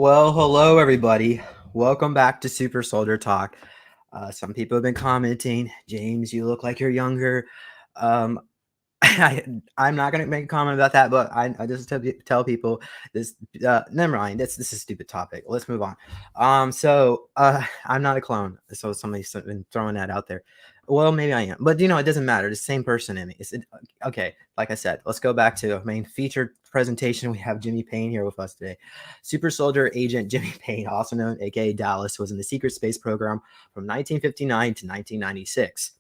Well, hello everybody. Welcome back to Super Soldier Talk. Some people have been commenting, James, you look like you're younger. Um, I'm not going to make a comment about that, but I just tell people this. Never mind. This is a stupid topic. Let's move on. I'm not a clone. So somebody's been throwing that out there. Well, maybe I am, but it doesn't matter. It's the same person in me. Okay? Like I said, let's go back to our main featured presentation. We have Jimmy Paine here with us today. Super Soldier Agent Jimmy Paine, also known aka Dallas, was in the secret space program from 1959 to 1996.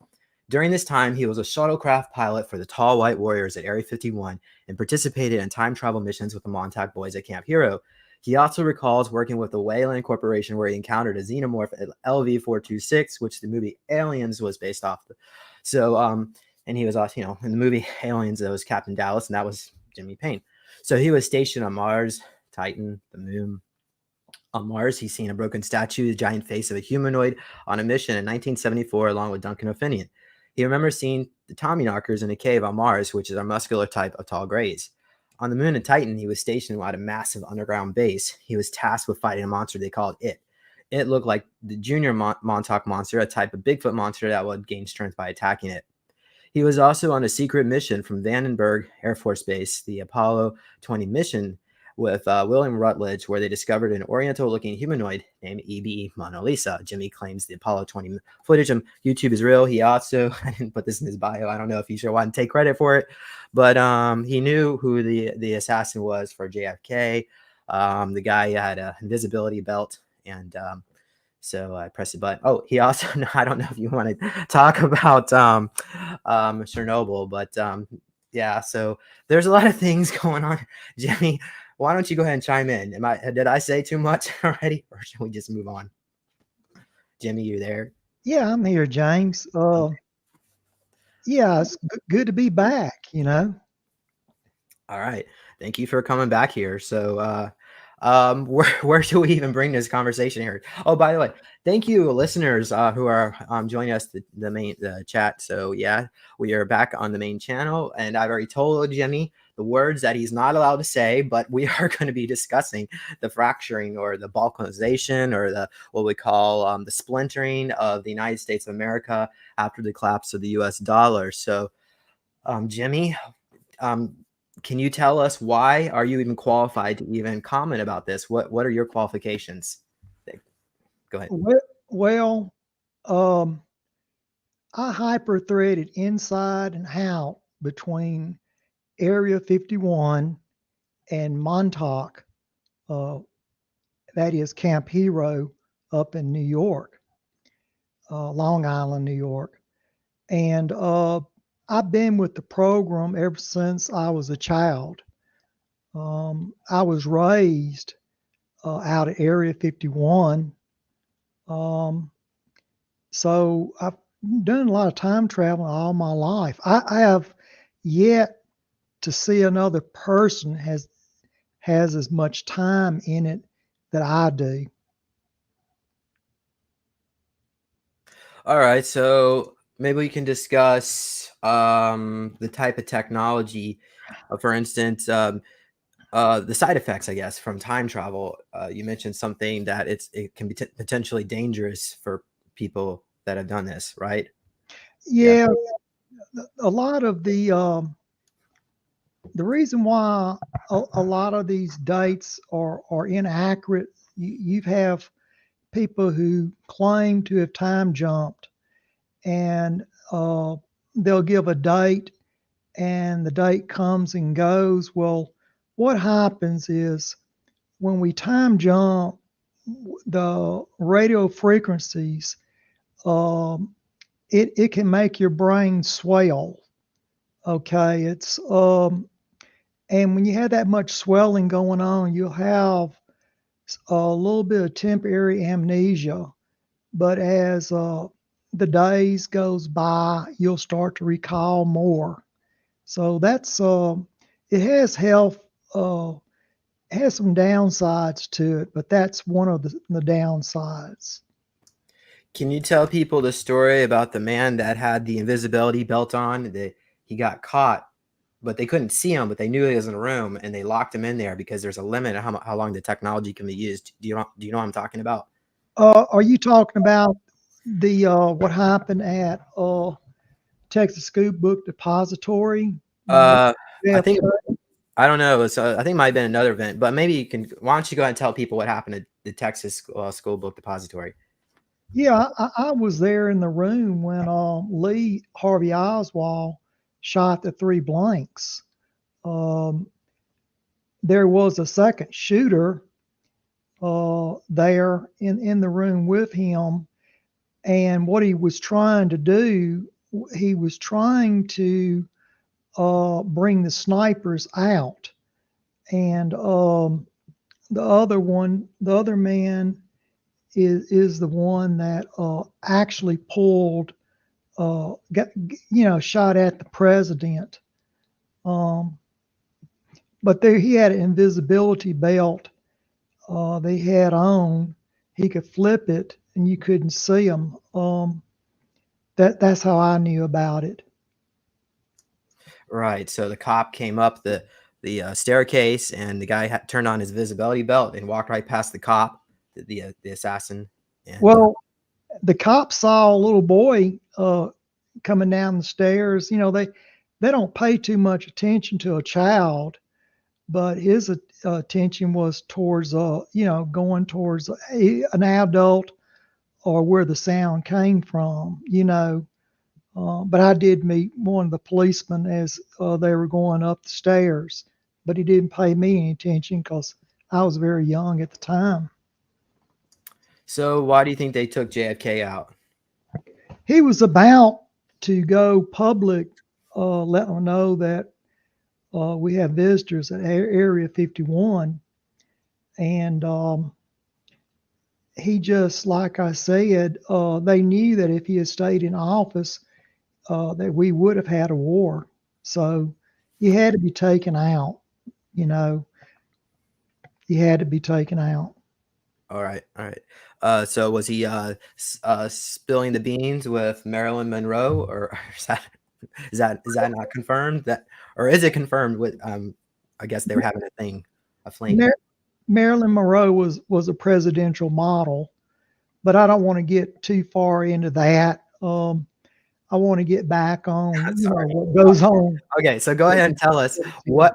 During this time, he was a shuttlecraft pilot for the Tall White Warriors at Area 51 and participated in time travel missions with the Montauk Boys at Camp Hero. He also recalls working with the Weyland Corporation, where he encountered a xenomorph at LV-426, which the movie Aliens was based off of. And he was also, in the movie Aliens, that was Captain Dallas, and that was Jimmy Paine. So he was stationed on Mars, Titan, the moon. On Mars, he's seen a broken statue, the giant face of a humanoid, on a mission in 1974, along with Duncan O'Finoian. He remembers seeing the Tommyknockers in a cave on Mars, which is a muscular type of tall grays. On the moon of Titan, he was stationed at a massive underground base. He was tasked with fighting a monster they called It. It looked like the junior Montauk monster, a type of Bigfoot monster that would gain strength by attacking it. He was also on a secret mission from Vandenberg Air Force Base, the Apollo 20 mission, with William Rutledge, where they discovered an oriental-looking humanoid named E.B. Mona Lisa. Jimmy claims the Apollo 20 footage on YouTube is real. He also, I didn't put this in his bio, I don't know if he sure wanted to take credit for it, but he knew who the assassin was for JFK. The guy had an invisibility belt, and so I pressed the button. Oh, he also, I don't know if you want to talk about Chernobyl, but yeah, so there's a lot of things going on. Jimmy, why don't you go ahead and chime in? Did I say too much already, or should we just move on? Jimmy, you there? Yeah, I'm here, James. Yeah, it's good to be back, All right. Thank you for coming back here. So, where should we even bring this conversation here? Oh, by the way, thank you, listeners who are joining us the chat. So yeah, we are back on the main channel, and I've already told Jimmy the words that he's not allowed to say, but we are going to be discussing the fracturing or the balkanization or the what we call the splintering of the United States of America after the collapse of the U.S. dollar. So, Jimmy, can you tell us why are you even qualified to even comment about this? What are your qualifications? Go ahead. Well, I hyper-threaded inside and out between Area 51 and Montauk, that is Camp Hero up in New York, Long Island, New York. And I've been with the program ever since I was a child. I was raised out of Area 51. So I've done a lot of time traveling all my life. I have yet to see another person has as much time in it that I do. All right, so maybe we can discuss the type of technology, for instance, the side effects, I guess, from time travel. You mentioned something that it can be potentially dangerous for people that have done this, right? Yeah, a lot of the reason why a lot of these dates are inaccurate, you have people who claim to have time jumped, and they'll give a date, and the date comes and goes. Well, what happens is when we time jump, the radio frequencies, it can make your brain swell. Okay, and when you have that much swelling going on, you'll have a little bit of temporary amnesia. But as the days goes by, you'll start to recall more. So that's it has health, has some downsides to it, but that's one of the downsides. Can you tell people the story about the man that had the invisibility belt on? That he got caught but they couldn't see him, but they knew he was in a room, and they locked him in there because there's a limit of how long the technology can be used. Do you know what I'm talking about? Are you talking about the what happened at Texas School Book Depository when I Jeff think Study? I don't know. So I think it might have been another event, but maybe you can. Why don't you go ahead and tell people what happened at the Texas School Book Depository? Yeah, I was there in the room when Lee Harvey Oswald shot the three blanks. Um, there was a second shooter there in the room with him, and what he was trying to do, he was trying to bring the snipers out, and the other man is the one that actually pulled, shot at the president. Um, but there, he had an invisibility belt they had on. He could flip it, and you couldn't see him. That's how I knew about it. Right. So the cop came up the staircase, and the guy turned on his visibility belt and walked right past the cop, the assassin. And Well, the cop saw a little boy coming down the stairs. They don't pay too much attention to a child, but his attention was towards going towards an adult or where the sound came from. But I did meet one of the policemen as they were going up the stairs, but he didn't pay me any attention because I was very young at the time. so why do you think they took JFK out? He was about to go public, letting them know that we have visitors at Area 51. And he just, like I said, they knew that if he had stayed in office, that we would have had a war. So he had to be taken out. You know, he had to be taken out. All right, all right. So was he spilling the beans with Marilyn Monroe, or is that not confirmed? Or is it confirmed with I guess they were having a fling. Mar- Marilyn Monroe was a presidential model, but I don't want to get too far into that. I want to get back on, Sorry. what goes on. Okay, so go ahead and tell us what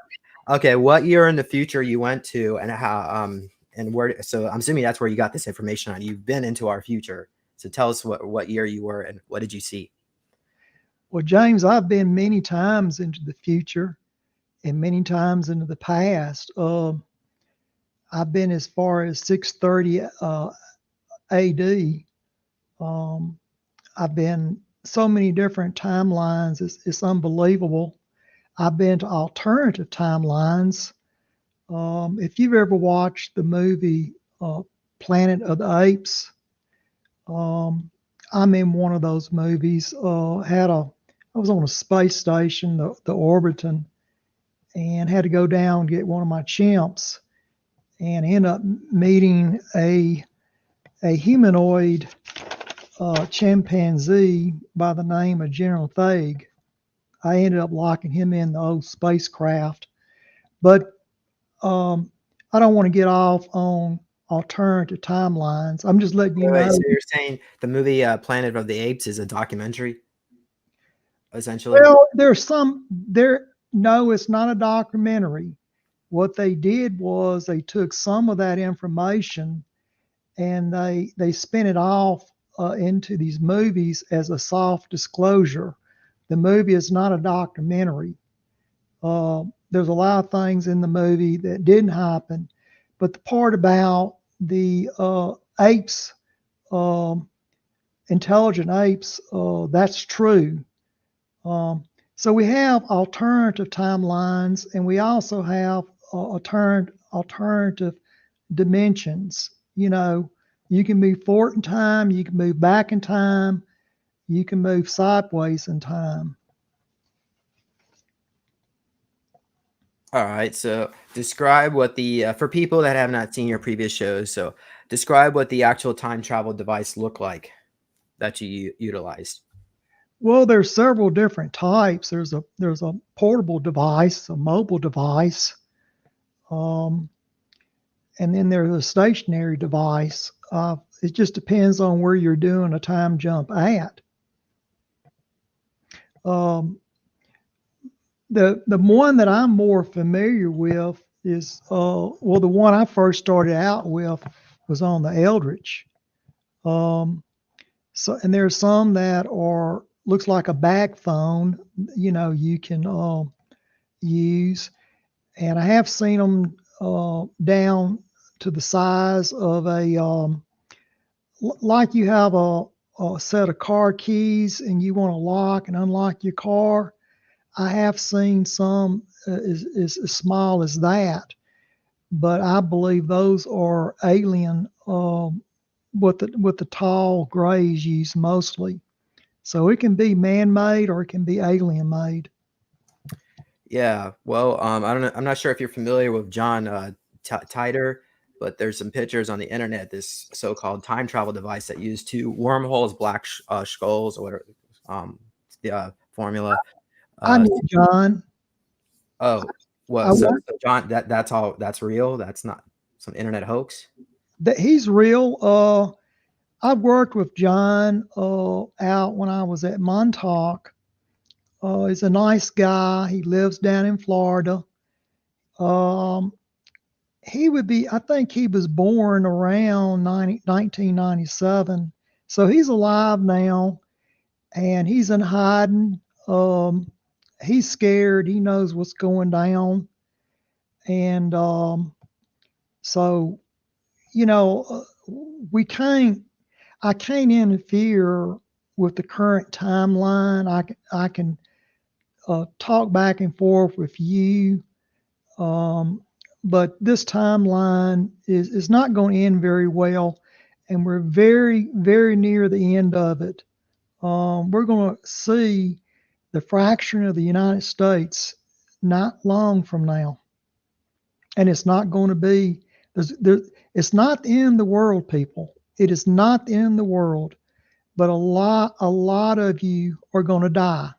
year in the future you went to, and how and where. So I'm assuming that's where you got this information on. You've been into our future. So tell us what year you were and what did you see? Well, James, I've been many times into the future and many times into the past. I've been as far as 630 AD. I've been so many different timelines. It's unbelievable. I've been to alternative timelines. If you've ever watched the movie Planet of the Apes, I'm in one of those movies. I was on a space station, the Orbiton, and had to go down and get one of my chimps, and end up meeting a humanoid chimpanzee by the name of General Thag. I ended up locking him in the old spacecraft, but I don't want to get off on alternative timelines. I'm just letting you Wait, know. so you're saying the movie Planet of the Apes is a documentary, essentially? Well, there's some there. No, it's not a documentary. What they did was they took some of that information and they spin it off into these movies as a soft disclosure. The movie is not a documentary. There's a lot of things in the movie that didn't happen, but the part about the apes, um, intelligent apes, that's true. So we have alternative timelines, and we also have alternative dimensions. You can move forward in time, you can move back in time, you can move sideways in time. All right. So describe what the for people that have not seen your previous shows. So describe what the actual time travel device looked like that you utilized. Well, there's several different types. There's a portable device, a mobile device, um, and then there's a stationary device. It just depends on where you're doing a time jump at. Um, the one that I'm more familiar with is well, the one I first started out with was on the Eldritch. Um, so and there's some that are looks like a bag phone, you can use, and I have seen them down to the size of a like you have a set of car keys and you want to lock and unlock your car. I have seen some is as small as that, but I believe those are alien. What the tall grays use mostly. So it can be man-made or it can be alien-made. Yeah, well, I don't know. I'm not sure if you're familiar with John Titor, but there's some pictures on the internet. This so-called time travel device that used two wormholes, black skulls, or whatever, the formula. I Uh, knew John. oh, I well, so, worked so John, that's all. That's real. That's not some internet hoax. that he's real. I worked with John out when I was at Montauk. He's a nice guy. He lives down in Florida. Um, I think he was born around 1997. So he's alive now and he's in hiding. Um, he's scared. He knows what's going down. And so, you know, we can't, I can't interfere with the current timeline. I can talk back and forth with you. Um, but this timeline is not going to end very well. And we're very, very near the end of it. We're going to see the fracturing of the United States not long from now. And it's not going to be, it's not the end of the world, people. It is not the end of the world. But a lot of you are going to die.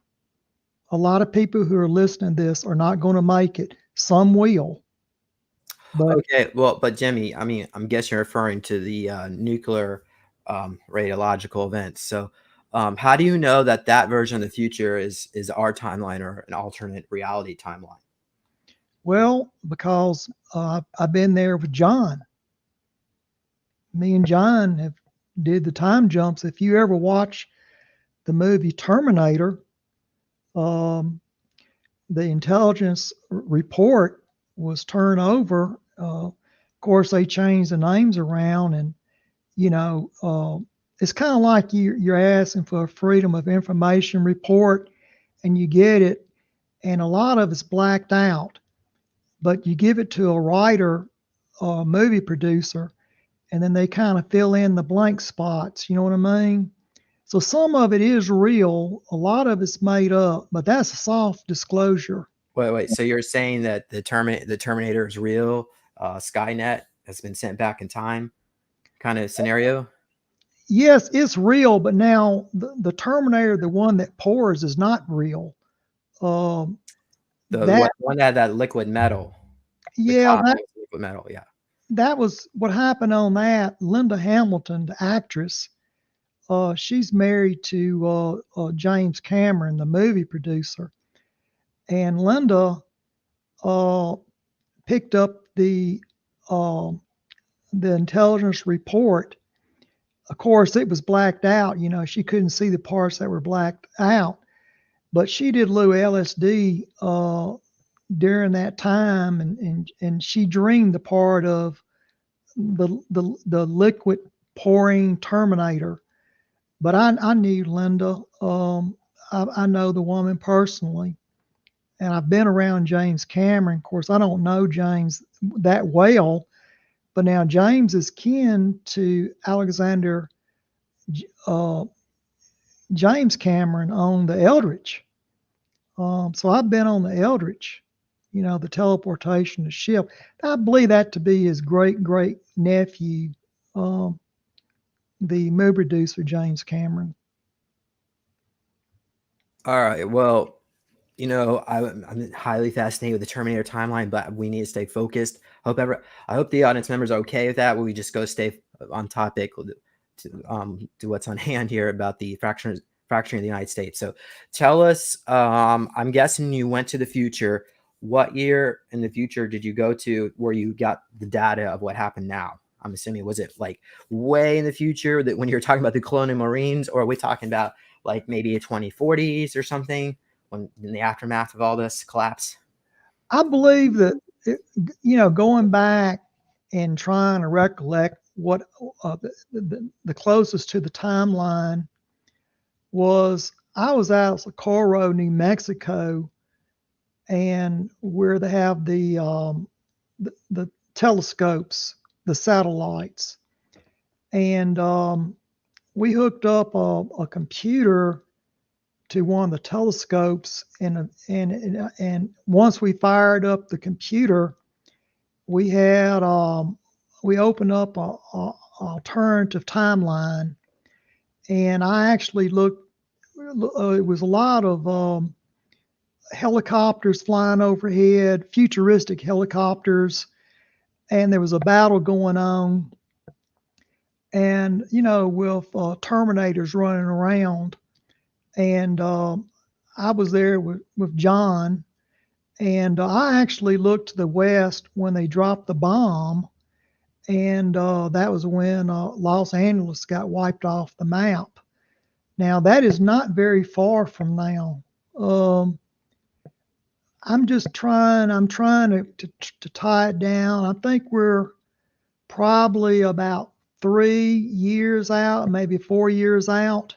A lot of people who are listening to this are not going to make it. Some will. But Okay, well, but Jimmy, I mean, I'm guessing you're referring to the nuclear radiological events. So, how do you know that that version of the future is our timeline or an alternate reality timeline? well, because I've been there with John. Me and John have did the time jumps. If you ever watch the movie Terminator, um, the intelligence report was turned over. Of course, they changed the names around, and you know, it's kind of like you're asking for a freedom of information report, and you get it, and a lot of it's blacked out. But you give it to a writer or a movie producer, and then they kind of fill in the blank spots. You know what I mean? So some of it is real, a lot of it's made up, but that's a soft disclosure. Wait. So you're saying that the Terminator is real? Skynet has been sent back in time, kind of scenario. Yes, it's real, but now the Terminator, the one that pours, is not real. Um, The that one that had that liquid metal, the yeah, copy of liquid metal. Yeah. that was what happened on that. Linda Hamilton, the actress, she's married to James Cameron, the movie producer, and Linda uh, picked up uh, the intelligence report. Of course, it was blacked out. You know, she couldn't see the parts that were blacked out. But she did a little LSD during that time, and she dreamed the part of the liquid pouring Terminator. But I knew Linda. I know the woman personally, and I've been around James Cameron. Of course, I don't know James that well, but now James is kin to Alexander uh, James Cameron on the Eldritch. So I've been on the Eldritch, the teleportation, the ship. I believe that to be his great great nephew, um, the movie producer James Cameron. All right. Well, I'm highly fascinated with the Terminator timeline, but we need to stay focused. I hope the audience members are okay with that. We just go stay on topic to do what's on hand here about the fracturing of the United States. So, tell us. I'm guessing you went to the future. What year in the future did you go to where you got the data of what happened now? I'm assuming, was it like way in the future that when you're talking about the Colonial Marines, or are we talking about like maybe a 2040s or something? When in the aftermath of all this collapse? I believe that, going back and trying to recollect what the closest to the timeline was, I was out of Socorro, New Mexico, and where they have the telescopes, the satellites, and we hooked up a computer to one of the telescopes, and once we fired up the computer, we had we opened up a alternative timeline, and I actually looked. It was a lot of helicopters flying overhead, futuristic helicopters, and there was a battle going on, and with Terminators running around, and I was there with John, and I actually looked to the west when they dropped the bomb, and that was when Los Angeles got wiped off the map. Now that is not very far from now. Um, I'm trying to tie it down. I think we're probably about 3 years out, maybe 4 years out.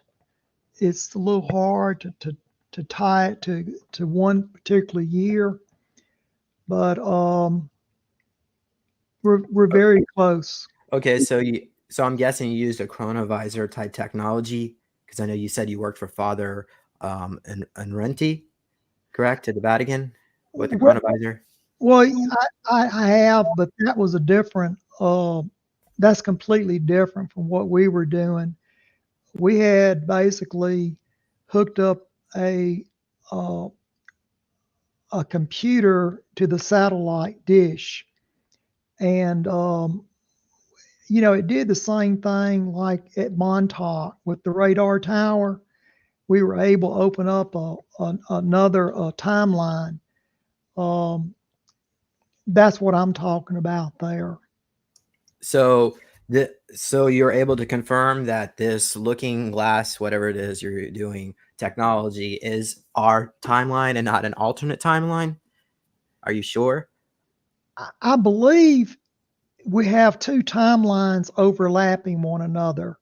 It's a little hard to tie it to one particular year, but we're very close. Okay, so I'm guessing you used a chronovisor type technology, because I know you said you worked for Father and Renti, correct, at the Vatican with the Well, chronovisor. well, I have, but that was a different. That's completely different from what we were doing. We had basically hooked up uh, a computer to the satellite dish, and it did the same thing like at Montauk with the radar tower. We were able to open up another timeline. Um, that's what I'm talking about there. So so you're able to confirm that this looking glass, whatever it is you're doing, technology is our timeline and not an alternate timeline? Are you sure? I believe we have two timelines overlapping one another.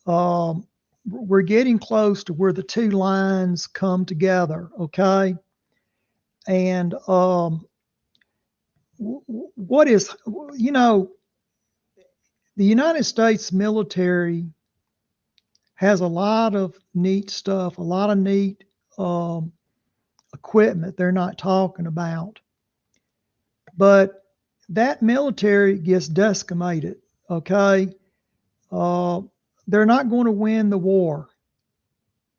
Um, we're getting close to where the two lines come together, okay? And what is, you know, the United States military has a lot of neat stuff, a lot of neat um, equipment they're not talking about. But that military gets decimated, okay? Uh, they're not going to win the war.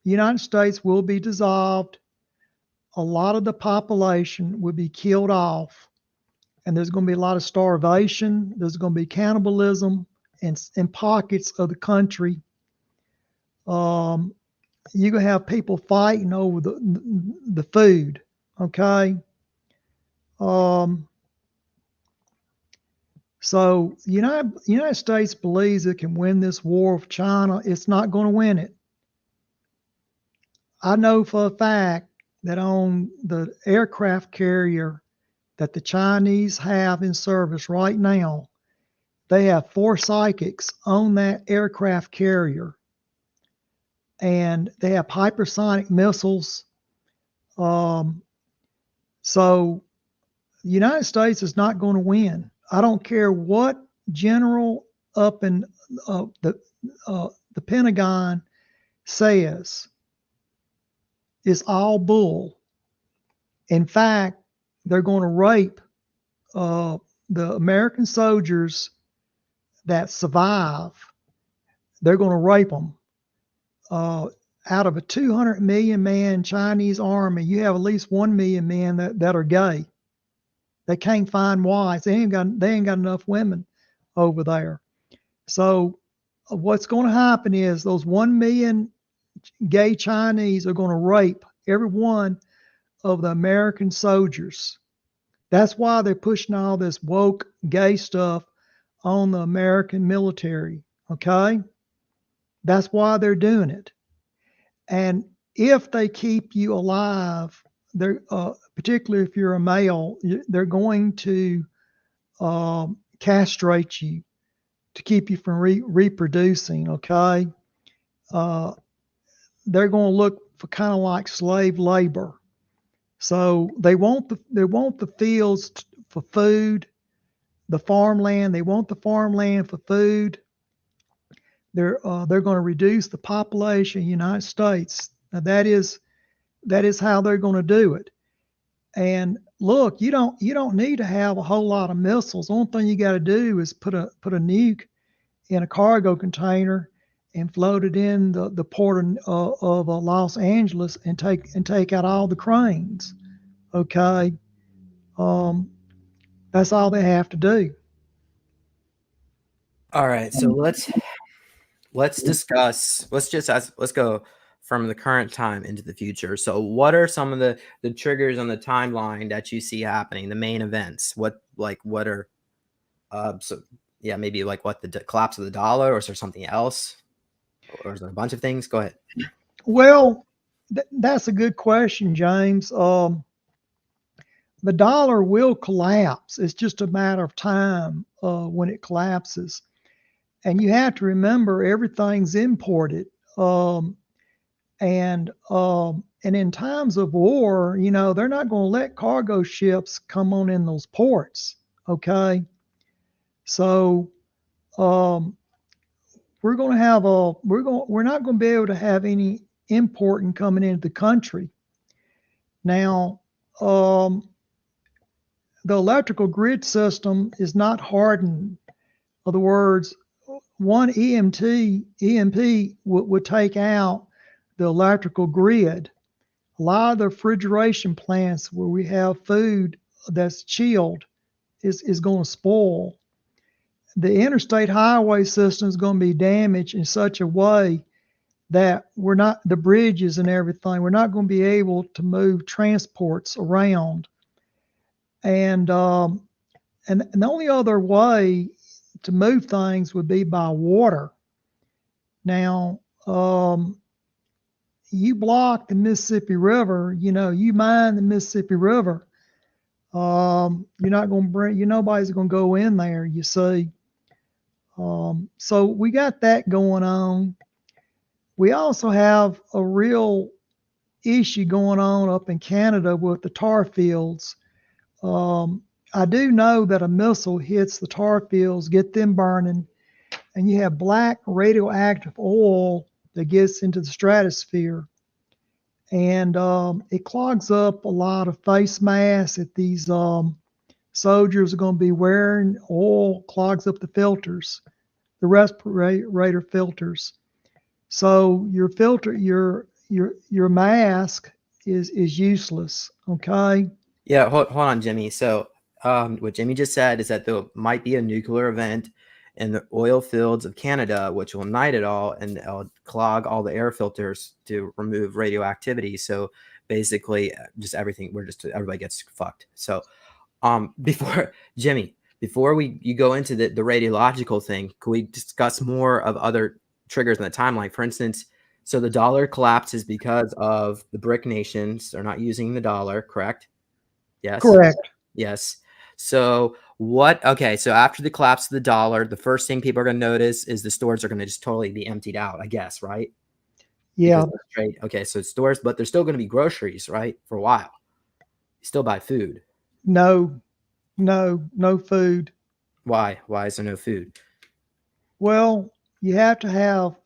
The United States will be dissolved. A lot of the population will be killed off, and there's going to be a lot of starvation. There's going to be cannibalism in pockets of the country. Um, you're going to have people fighting over the food, okay? Um, so United States believes it can win this war with China. It's not going to win it. I know for a fact that on the aircraft carrier that the Chinese have in service right now, they have 4 psychics on that aircraft carrier, and they have hypersonic missiles. Um, so the United States is not going to win. I don't care what general up in the Pentagon says. It's all bull. In fact, they're going to rape uh, the American soldiers that survive. They're going to rape them. Uh, out of a 200 million man Chinese army, you have at least 1 million men that are gay. They can't find wives. They ain't got enough women over there. So what's going to happen is those 1 million gay Chinese are going to rape every one of the American soldiers. That's why they're pushing all this woke gay stuff on the American military. Okay? That's why they're doing it. And if they keep you alive, they're particularly if you're a male, they're going to castrate you to keep you from reproducing. Okay, they're going to look for kind of like slave labor. So they want the fields for food, the farmland. They want the farmland for food. They're going to reduce the population of the United States. Now that is how they're going to do it. And look, you don't need to have a whole lot of missiles. The only thing you got to do is put a nuke in a cargo container and float it in the port of Los Angeles and take out all the cranes. Okay, that's all they have to do. All right, so let's discuss. Let's go from the current time into the future. So, what are some of the triggers on the timeline that you see happening? The main events. What are so yeah, maybe like what the collapse of the dollar, or is there something else, or is there a bunch of things? Go ahead. Well, that's a good question, James. The dollar will collapse. It's just a matter of time when it collapses. And you have to remember everything's imported. And in times of war, they're not going to let cargo ships come on in those ports. Okay, so we're going to have we're not going to be able to have any importing coming into the country. Now, the electrical grid system is not hardened. In other words, one EMP would take out the electrical grid. A lot of the refrigeration plants where we have food that's chilled is going to spoil. The interstate highway system is going to be damaged in such a way that the bridges and everything, we're not going to be able to move transports around. And the only other way to move things would be by water. Now, you block the Mississippi River, you mine the Mississippi River. You're not going to nobody's going to go in there, you see. So we got that going on. We also have a real issue going on up in Canada with the tar fields. I do know that a missile hits the tar fields, get them burning, and you have black radioactive oil that gets into the stratosphere. And it clogs up a lot of face masks that these soldiers are going to be wearing. Oil clogs up the filters, the respirator filters. So your mask is useless. Okay. Yeah, hold on, Jimmy. So, what Jimmy just said is that there might be a nuclear event in the oil fields of Canada, which will ignite it all and it'll clog all the air filters to remove radioactivity. So basically, just everybody gets fucked. So, before you go into the radiological thing, could we discuss more of other triggers in the timeline? For instance, so the dollar collapses because of the BRIC nations are not using the dollar, correct? Yes. Correct. Yes. So so after the collapse of the dollar, the first thing people are going to notice is the stores are going to just totally be emptied out, I guess, right? Yeah. Okay, so stores, but there's still going to be groceries, right? For a while. You still buy food. No food. Why? Why is there no food? Well, you have to have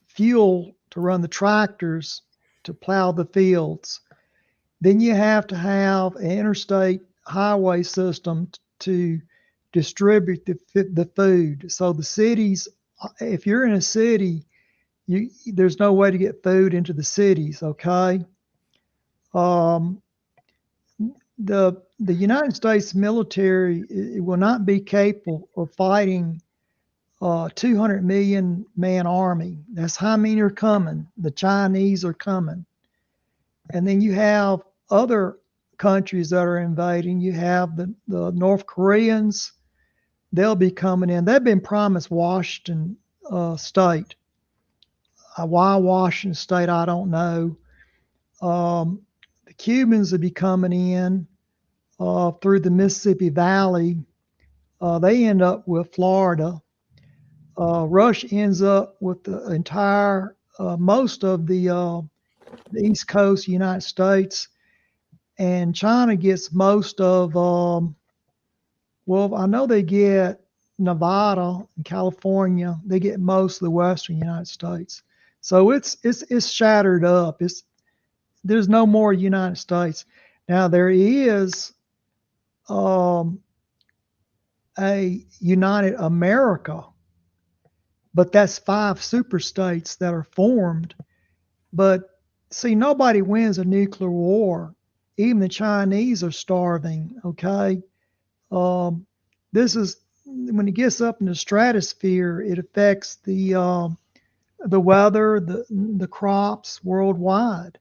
fuel to run the tractors to plow the fields. Then you have to have an interstate highway system to distribute the food. So the cities, if you're in a city, There's no way to get food into the cities. Okay. Um, the United States military, it will not be capable of fighting 200 million man army. That's how many are coming. The Chinese are coming. And then you have other countries that are invading. You have the North Koreans. They'll be coming in. They've been promised Washington State. Why Washington State, I don't know. The Cubans will be coming in through the Mississippi Valley. They end up with Florida. Russia ends up with the entire, most of the East Coast United States, and China gets most of. Well, I know they get Nevada and California. They get most of the Western United States. So it's shattered up. There's no more United States. Now there is a United America, but that's 5 super states that are formed. But see, nobody wins a nuclear war. Even the Chinese are starving. Okay, this is when it gets up in the stratosphere, it affects the weather, the crops worldwide.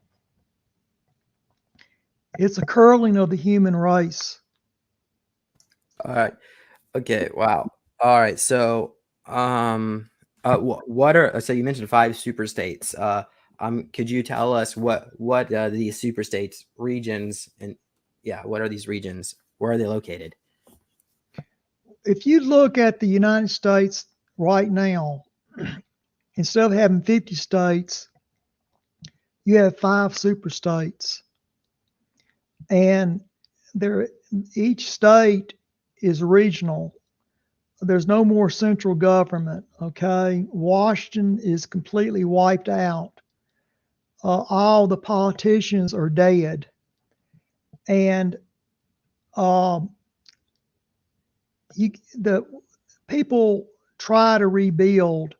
It's a curling of the human race. All right. Okay. Wow. All right. So, what are so you mentioned 5 super states. Could you tell us what these super states regions and what are these regions? Where are they located? If you look at the United States right now, instead of having 50 states, you have 5 super states, and each state is regional. There's no more central government. Okay, Washington is completely wiped out. All the politicians are dead, and the people try to rebuild,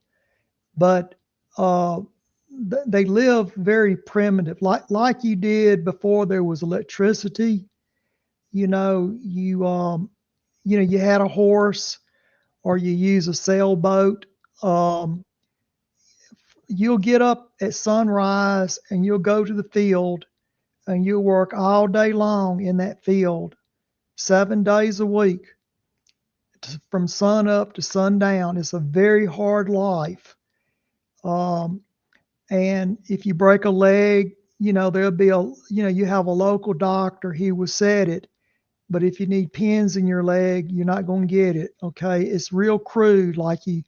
but they live very primitive, like you did before there was electricity. You know, you had a horse, or you use a sailboat. You'll get up at sunrise and you'll go to the field and you'll work all day long in that field, 7 days a week, from sun up to sundown. It's a very hard life. And if you break a leg, there'll be you have a local doctor, he will set it. But if you need pins in your leg, you're not going to get it. Okay. It's real crude, like you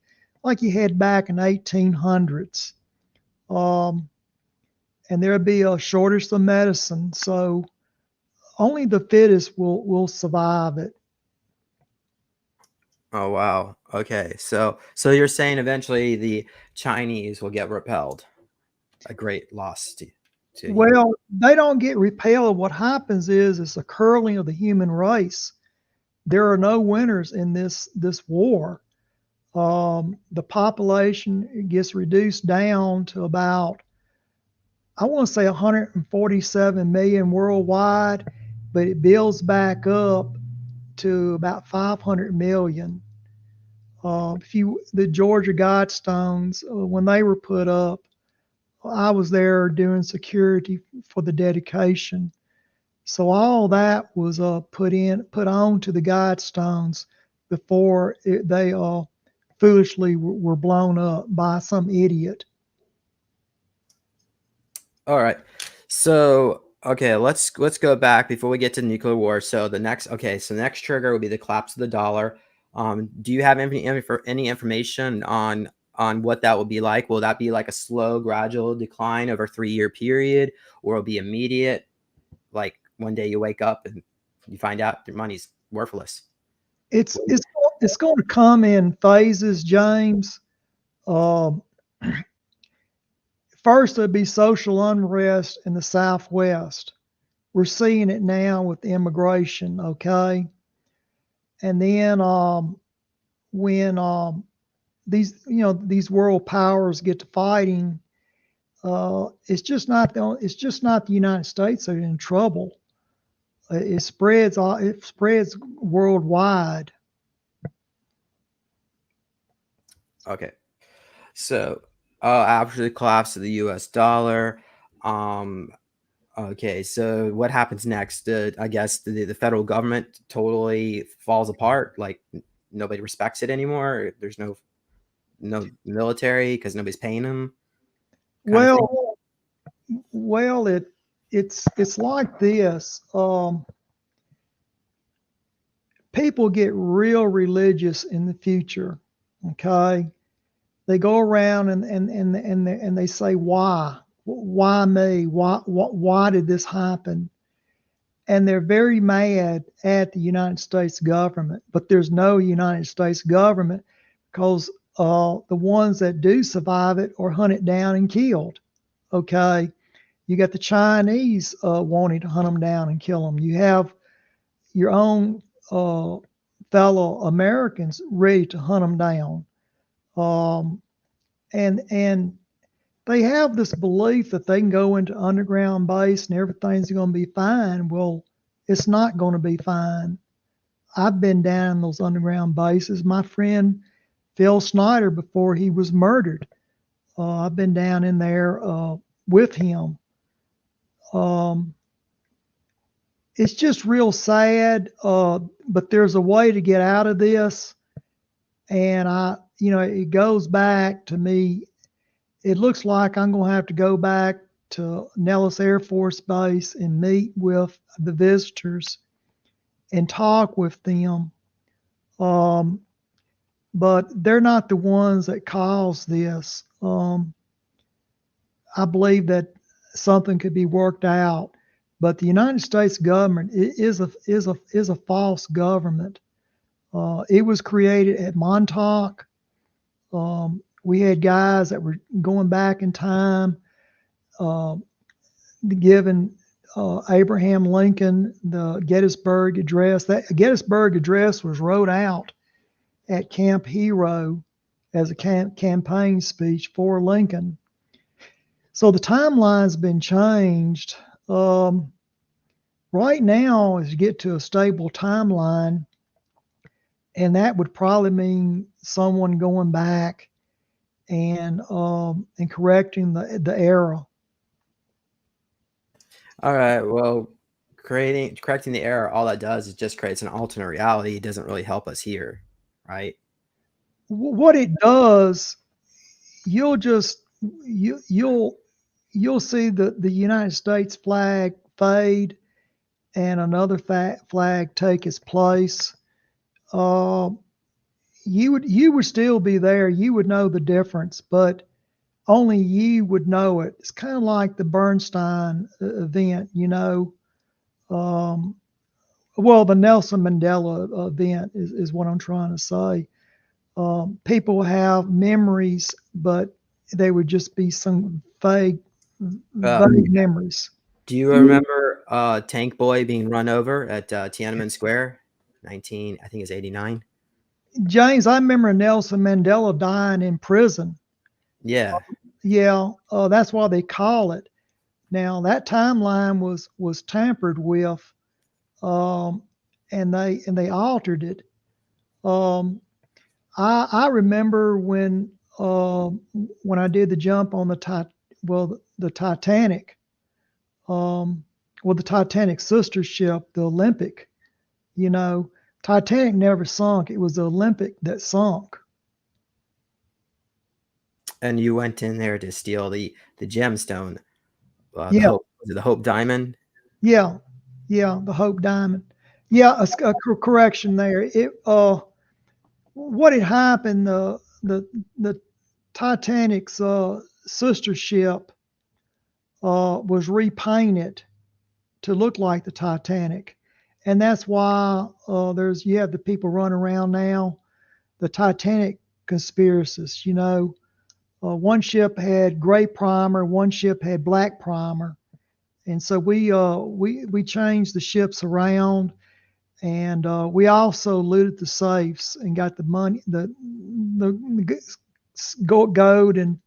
had back in 1800s. And there'll be a shortage of medicine. So only the fittest will survive it. Oh wow. Okay. So you're saying eventually the Chinese will get repelled. A great loss to you. Well, they don't get repelled. What happens is it's a curling of the human race. There are no winners in this war. The population gets reduced down to about, I want to say 147 million worldwide, but it builds back up to about 500 million. The Georgia Guidestones, when they were put up, I was there doing security for the dedication. So all that was put on to the Guidestones before they foolishly were blown up by some idiot. All right. So okay, let's go back before we get to nuclear war. So the next trigger will be the collapse of the dollar. Do you have any information on what that will be like? Will that be like a slow, gradual decline over a 3-year period, or will it be immediate? Like one day you wake up and you find out your money's worthless. It's going to come in phases, James. First, there'll be social unrest in the Southwest. We're seeing it now with immigration, okay? And then when these world powers get to fighting, it's just not the United States that are in trouble. It spreads worldwide. Okay. So, after the collapse of the U.S. dollar, um, okay. So, what happens next? I guess the federal government totally falls apart. Like nobody respects it anymore. There's no military because nobody's paying them. Kind of thing. Well, it's like this. People get real religious in the future. Okay, they go around and they say, why me? Why did this happen? And they're very mad at the United States government. But there's no United States government because the ones that do survive it are hunted down and killed. Okay, you got the Chinese wanting to hunt them down and kill them. You have your own fellow Americans ready to hunt them down. Um, and they have this belief that they can go into underground base and everything's going to be fine. Well, it's not going to be fine. I've been down in those underground bases. My friend Phil Snyder, before he was murdered, I've been down in there with him. It's just real sad, but there's a way to get out of this. And it goes back to me. It looks like I'm going to have to go back to Nellis Air Force Base and meet with the visitors and talk with them. But they're not the ones that caused this. I believe that something could be worked out. But the United States government is a false government. It was created at Montauk. We had guys that were going back in time, giving Abraham Lincoln the Gettysburg Address. That Gettysburg Address was wrote out at Camp Hero as a campaign speech for Lincoln. So the timeline's been changed. Right now, as you get to a stable timeline, and that would probably mean someone going back and correcting the error. All right. Well, correcting the error, all that does is just creates an alternate reality. It doesn't really help us here, right? What it does, you'll see the United States flag fade and another flag take its place. You would still be there. You would know the difference, but only you would know it. It's kind of like the Bernstein event, well, the Nelson Mandela event is what I'm trying to say. People have memories, but they would just be some vague memories. Do you remember Tank Boy being run over at Tiananmen Square? I think it's 89. James, I remember Nelson Mandela dying in prison. Yeah. Yeah, that's why they call it. Now that timeline was tampered with, and they altered it. I remember when I did the jump on the Titanic, the Titanic sister ship, the Olympic. Titanic never sunk. It was the Olympic that sunk. And you went in there to steal the gemstone. Yeah. The Hope Diamond? Yeah, the Hope Diamond. Yeah, a correction there. What had happened? The Titanic's sister ship was repainted to look like the Titanic, and that's why you have the people running around now, the Titanic conspiracists. One ship had gray primer, one ship had black primer, and so we changed the ships around, and we also looted the safes and got the money, the gold and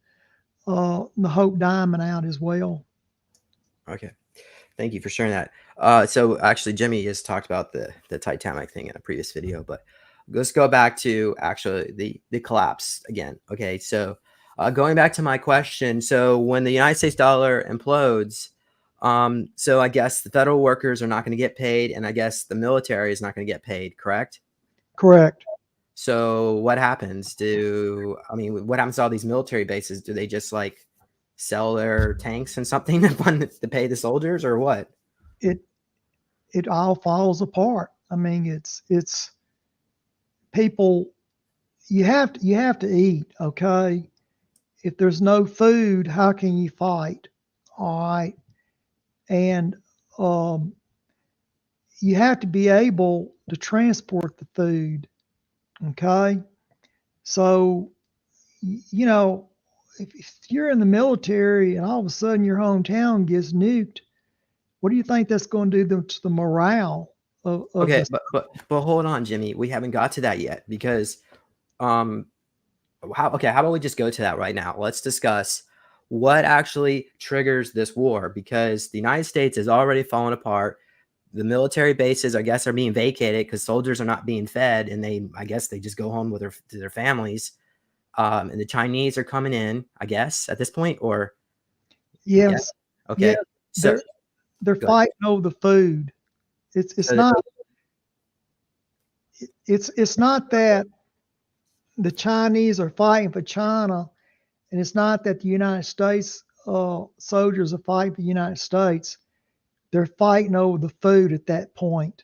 the Hope Diamond out as well. Okay. Thank you for sharing that. So actually, Jimmy has talked about the Titanic thing in a previous video, but let's go back to actually the collapse again. Okay, so going back to my question, so when the United States dollar implodes, so I guess the federal workers are not going to get paid, and I guess the military is not going to get paid, correct? Correct. So what happens? What happens to all these military bases? Do they just like sell their tanks and something to pay the soldiers, or what? It all falls apart. I mean, it's people. You have to eat. Okay, if there's no food, how can you fight? All right, and you have to be able to transport the food. Okay, so you know, if you're in the military and all of a sudden your hometown gets nuked, what do you think that's going to do to the morale of Okay, the? but hold on, Jimmy. We haven't got to that yet because um how about we just go to that right now? Let's discuss what actually triggers this war because the United States is already falling apart. The military bases, I guess, are being vacated because soldiers are not being fed, and I guess they just go home with their families. And the Chinese are coming in, I guess, at this point, or yeah, Yes, yes, okay. So they're go ahead. fighting over the food. It's So, not it's not that the Chinese are fighting for China, and it's not that the United States soldiers are fighting for the United States. They're fighting over the food at that point.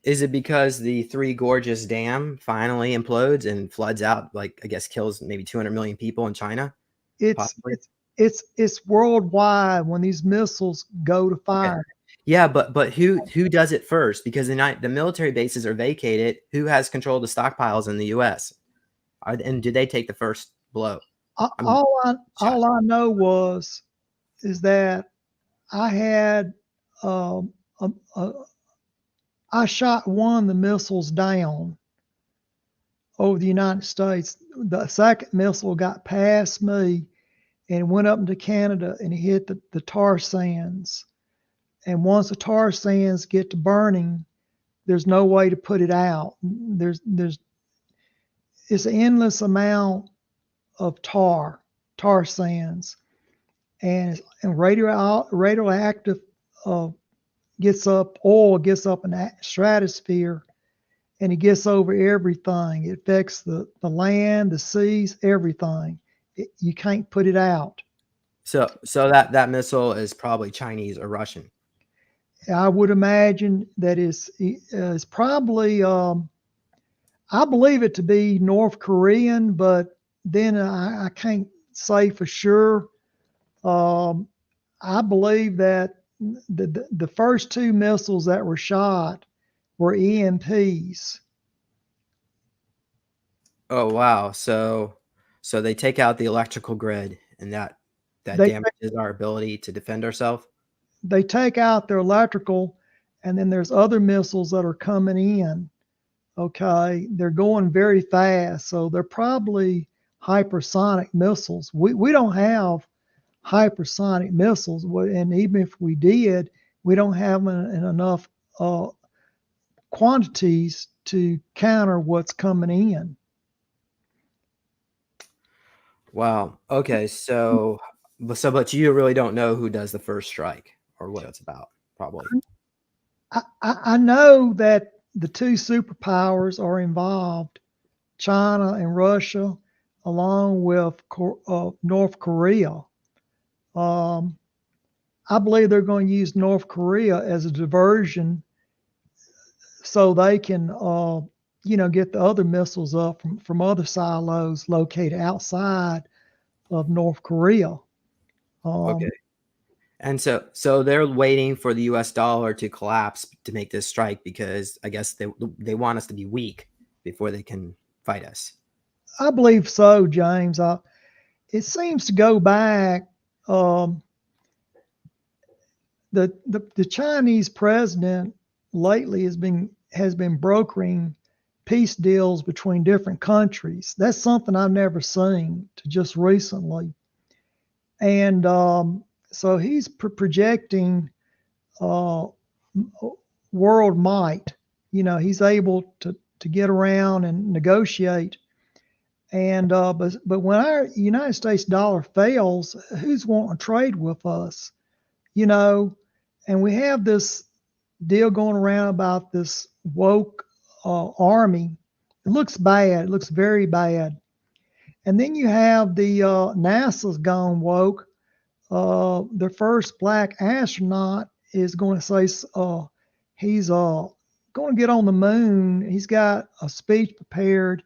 is it because the Three Gorges Dam finally implodes and floods out, like I guess kills maybe 200 million people in China, It's possibly? it's it's worldwide when these missiles go to Okay. fire. Yeah, but who does it first? Because the military bases are vacated. Who has control of the stockpiles in the U.S.? And do they take the first blow? I mean, shot. All I know is that I had um, a, a, I shot one of the missiles down over the United States. The second missile got past me and went up into Canada and hit the tar sands. And once the tar sands get to burning, there's no way to put it out. There's it's an endless amount of tar sands, and radioactive uh, oil gets up in the stratosphere, and it gets over everything. It affects the land, the seas, everything. You can't put it out. So that missile is probably Chinese or Russian. I would imagine that is probably I believe it to be North Korean, but then I can't say for sure. Um, I believe that the first two missiles that were shot were EMPs. Oh wow. So they take out the electrical grid, and that They damages our ability to defend ourselves. they take out their electrical, and then there's other missiles that are coming in. Okay, they're going very fast, so they're probably hypersonic missiles. We don't have hypersonic missiles, and even if we did, we don't have them in enough quantities to counter what's coming in. Wow. Okay. But you really don't know who does the first strike or what it's about, probably. I know that the two superpowers are involved, China and Russia, along with North Korea. Um, I believe they're going to use North Korea as a diversion so they can, get the other missiles up from other silos located outside of North Korea. Okay. Um, And so they're waiting for the US dollar to collapse to make this strike because I guess they want us to be weak before they can fight us. I believe so, James. It seems to go back. Um, the Chinese president lately has been has been brokering peace deals between different countries. That's something I've never seen to just recently. And so he's projecting uh, world might. He's able to get around and negotiate. And but when our United States dollar fails, who's wanting to trade with us? And we have this deal going around about this woke army. It looks bad. It looks very bad. And then you have the NASA's gone woke. The first black astronaut is going to say he's going to get on the moon. He's got a speech prepared,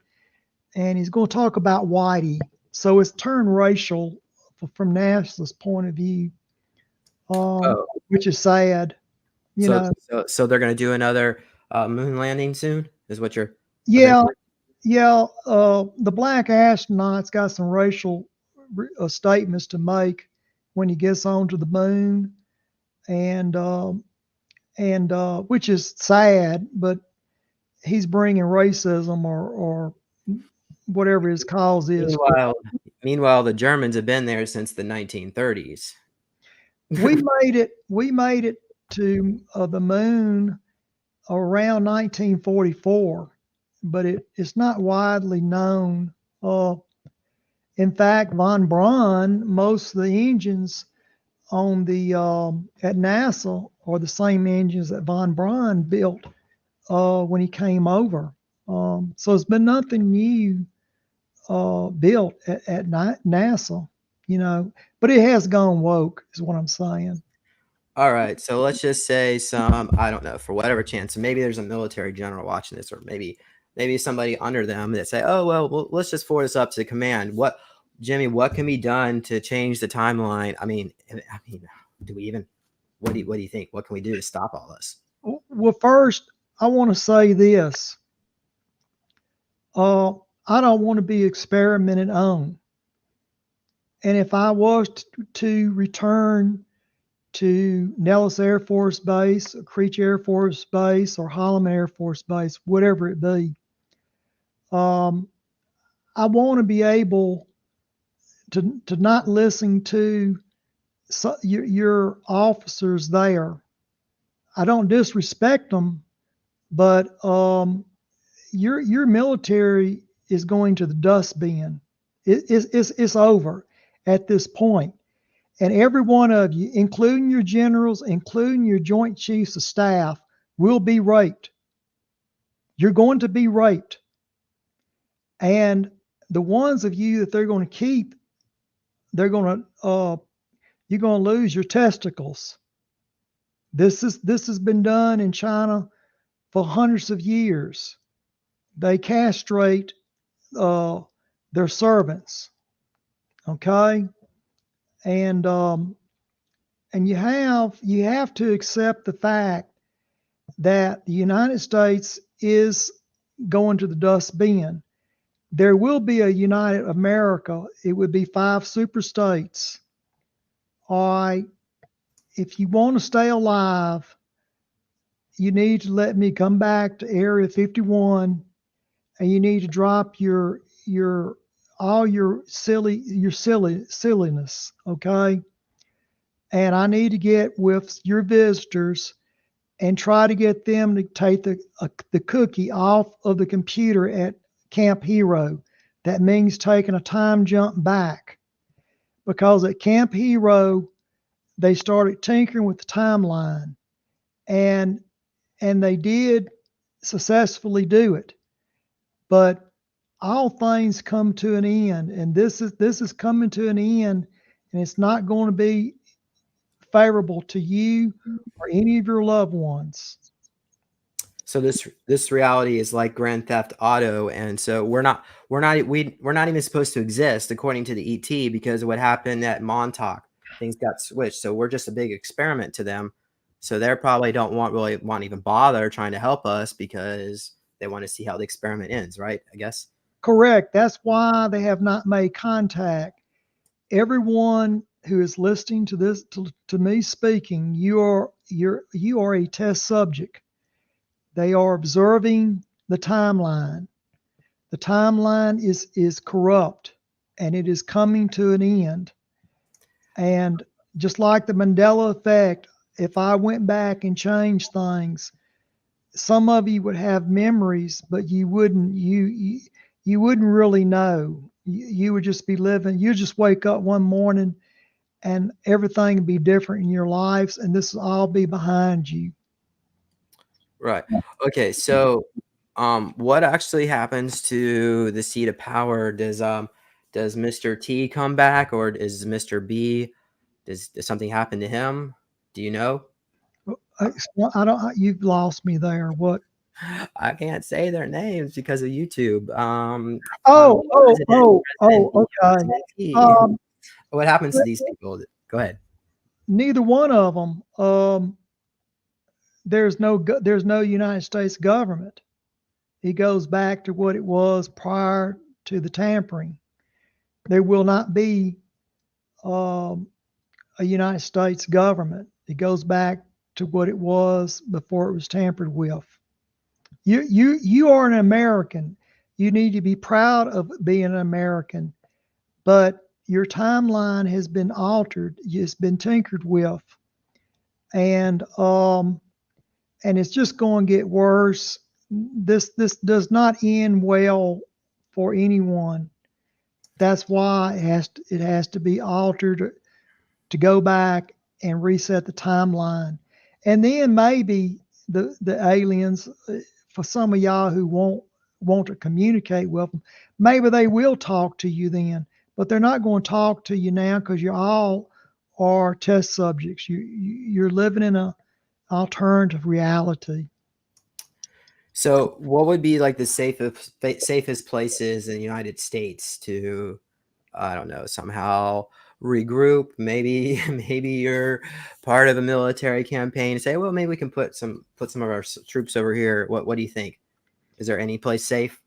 and he's going to talk about Whitey. So it's turned racial from NASA's point of view, which is sad. So they're going to do another moon landing soon, is what you're. Yeah, yeah. The black astronaut's got some racial statements to make when he gets onto the moon, and which is sad, but he's bringing racism or whatever his cause is. Meanwhile, the Germans have been there since the 1930s. We made it to the moon around 1944, but it's not widely known. In fact, von Braun, most of the engines on the at NASA are the same engines that von Braun built when he came over. So it's been nothing new built at NASA, but it has gone woke, is what I'm saying. All right, so let's just say I don't know, for whatever chance, maybe there's a military general watching this, or maybe somebody under them that say, oh, well, let's just forward this up to command. Jimmy, what can be done to change the timeline? I mean, do we even, what do you think? What can we do to stop all this? Well, first, I want to say this. I don't want to be experimented on. And if I was to return to Nellis Air Force Base, Creech Air Force Base, or Holloman Air Force Base, whatever it be, I want to be able to not listen to your officers there. I don't disrespect them, but your military is going to the dustbin. It's over at this point. And every one of you, including your generals, including your joint chiefs of staff, will be raped. You're going to be raped. And the ones of you that they're going to keep, you're going to lose your testicles. This has been done in China for hundreds of years. They castrate their servants. Okay? And you have to accept the fact that the United States is going to the dustbin. There will be a united America. It would be 5 super states. All right. If you want to stay alive, you need to let me come back to Area 51, and you need to drop all your silliness, okay? And I need to get with your visitors and try to get them to take the cookie off of the computer at Camp Hero. That means taking a time jump back, because at Camp Hero they started tinkering with the timeline, and they did successfully do it. But all things come to an end, and this is coming to an end, and it's not going to be favorable to you or any of your loved ones. So this reality is like Grand Theft Auto, and so we're not even supposed to exist according to the ET, because of what happened at Montauk. Things got switched, so we're just a big experiment to them. So they probably don't want to even bother trying to help us, because they want to see how the experiment ends, right? I guess. Correct. That's why they have not made contact. Everyone who is listening to this, to me speaking, you are a test subject. They are observing the timeline. The timeline is corrupt, and it is coming to an end. And just like the Mandela effect, if I went back and changed things, some of you would have memories, but you wouldn't really know. You would just be living. You just wake up one morning and everything would be different in your lives, and this will all be behind you. Right. Okay. So, what actually happens to the seat of power? Does Mr. T come back, or is Mr. B? Does something happen to him? Do you know? I don't. You've lost me there. What? I can't say their names because of YouTube. President Okay. T. Um, What happens to these people? Go ahead. Neither one of them. There's no United States government. It goes back to what it was prior to the tampering. There will not be um, a United States government. It goes back to what it was before it was tampered with. You are an American. You need to be proud of being an American, but your timeline has been altered. It's been tinkered with, and it's just going to get worse. This does not end well for anyone. That's why it has to be altered to go back and reset the timeline. And then maybe the aliens, for some of y'all who want to communicate with them, maybe they will talk to you then, but they're not going to talk to you now because you all are test subjects. You're living in a alternative reality. So, what would be like the safest places in the United States to, I don't know, somehow regroup? Maybe maybe you're part of a military campaign. Say, well, maybe we can put some of our troops over here. What do you think? Is there any place safe?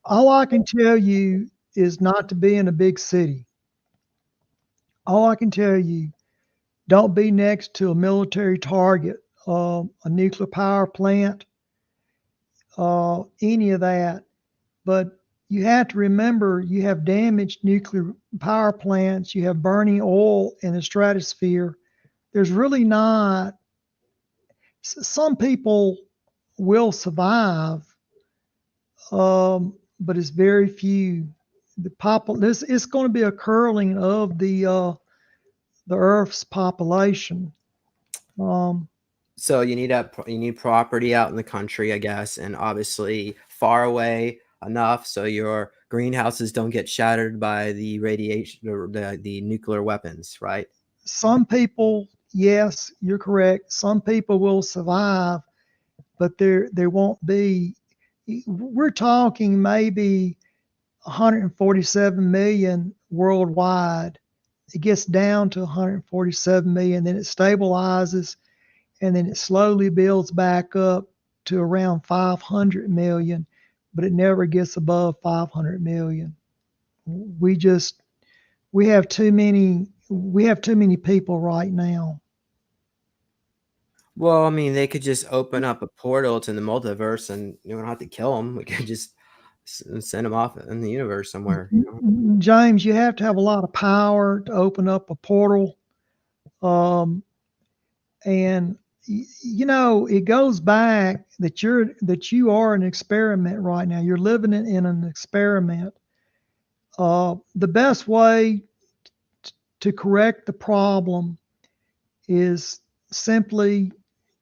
All I can tell you is not to be in a big city. All I can tell you, don't be next to a military target, a nuclear power plant, any of that. But you have to remember you have damaged nuclear power plants, you have burning oil in the stratosphere. There's really not, some people will survive, but it's very few. This it's going to be a curling of the Earth's population. So you need property out in the country, I guess, and obviously far away enough so your greenhouses don't get shattered by the radiation or the nuclear weapons, right? Some people, yes, you're correct. Some people will survive, but there won't be. We're talking maybe 147 million worldwide. It gets down to 147 million, then it stabilizes, and then it slowly builds back up to around 500 million, but it never gets above 500 million. We just we have too many people right now. Well, I mean, they could just open up a portal to the multiverse, and you don't have to kill them. We could just send them off in the universe somewhere. James, you have to have a lot of power to open up a portal. And it goes back that you are an experiment right now. You're living in an experiment. The best way to correct the problem is simply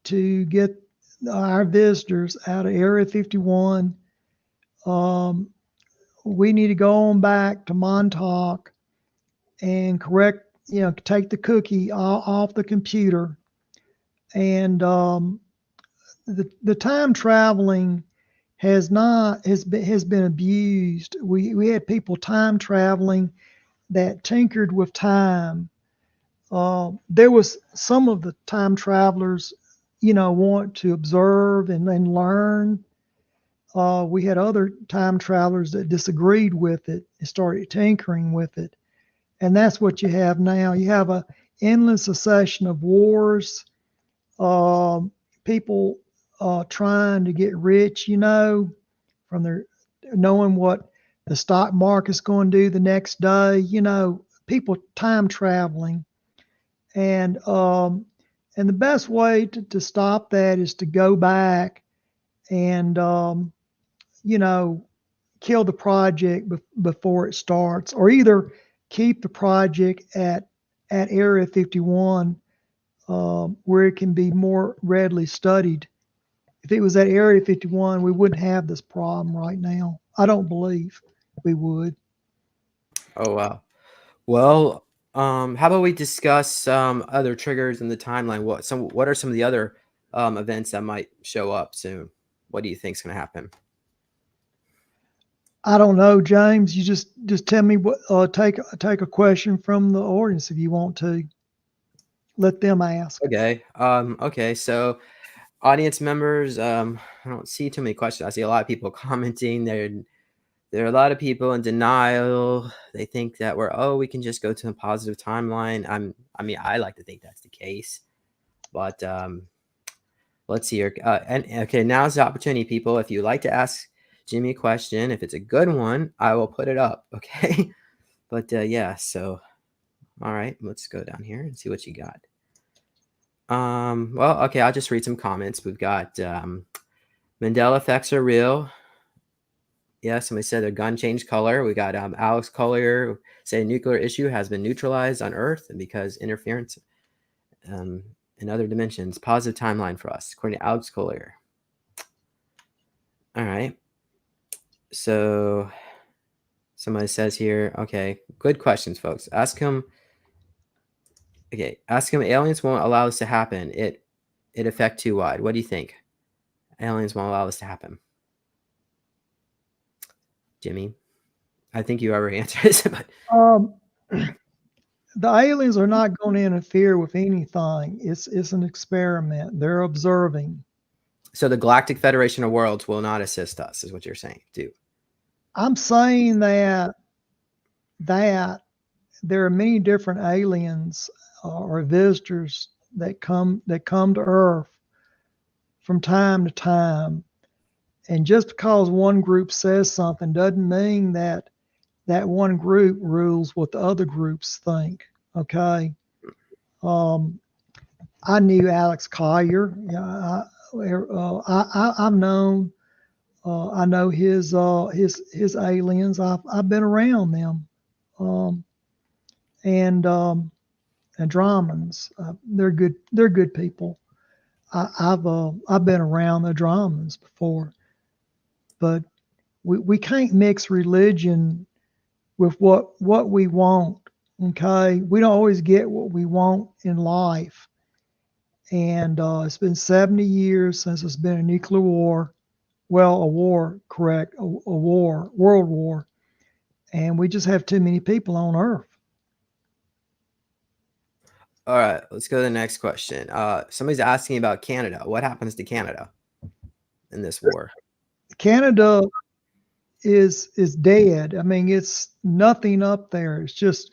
to get our visitors out of Area 51. We need to go on back to Montauk and take the cookie off the computer. And the time traveling has been abused. We had people time traveling that tinkered with time. There was some of the time travelers, want to observe and learn. We had other time travelers that disagreed with it and started tinkering with it. And that's what you have now. You have a endless succession of wars. People trying to get rich, from their knowing what the stock market's going to do the next day, people time traveling. And the best way to stop that is to go back and kill the project before it starts, or either keep the project at Area 51, where it can be more readily studied. If it was at Area 51, we wouldn't have this problem right now. I don't believe we would. Oh wow. Well, how about we discuss some other triggers in the timeline? What are some of the other events that might show up soon? What do you think is going to happen? I don't know, James. You just tell me what. Take a question from the audience if you want to. Let them ask. Okay. Okay. So, audience members, I don't see too many questions. I see a lot of people commenting. There are a lot of people in denial. They think that we can just go to a positive timeline. I like to think that's the case, but let's see here. And okay, now's the opportunity, people. If you'd like to ask Jimmy a question, if it's a good one, I will put it up. Okay, but yeah. So, all right, let's go down here and see what you got. Well, okay, I'll just read some comments. We've got Mandela effects are real. Yeah, somebody said their gun changed color. We got Alex Collier say nuclear issue has been neutralized on Earth and because interference in other dimensions. Positive timeline for us, according to Alex Collier. All right. So somebody says here, okay, good questions, folks. Ask him. Okay, ask him. Aliens won't allow this to happen. It affect too wide. What do you think? Aliens won't allow this to happen. Jimmy, I think you already answered this, but the aliens are not going to interfere with anything. It's an experiment. They're observing. So the Galactic Federation of Worlds will not assist us, is what you're saying, too. I'm saying that there are many different aliens or visitors that come to Earth from time to time, and just because one group says something doesn't mean that one group rules what the other groups think. Okay. I knew Alex Collier. I've known. I know his aliens. I've been around them, and Andromedans. They're good. They're good people. I've been around the Andromedans before, but we can't mix religion with what we want. Okay, we don't always get what we want in life, and it's been 70 years since there's been a nuclear war. Well, a war, correct? A war, world war, and we just have too many people on Earth. All right, let's go to the next question. Somebody's asking about Canada. What happens to Canada in this war? Canada is dead. I mean, it's nothing up there. It's just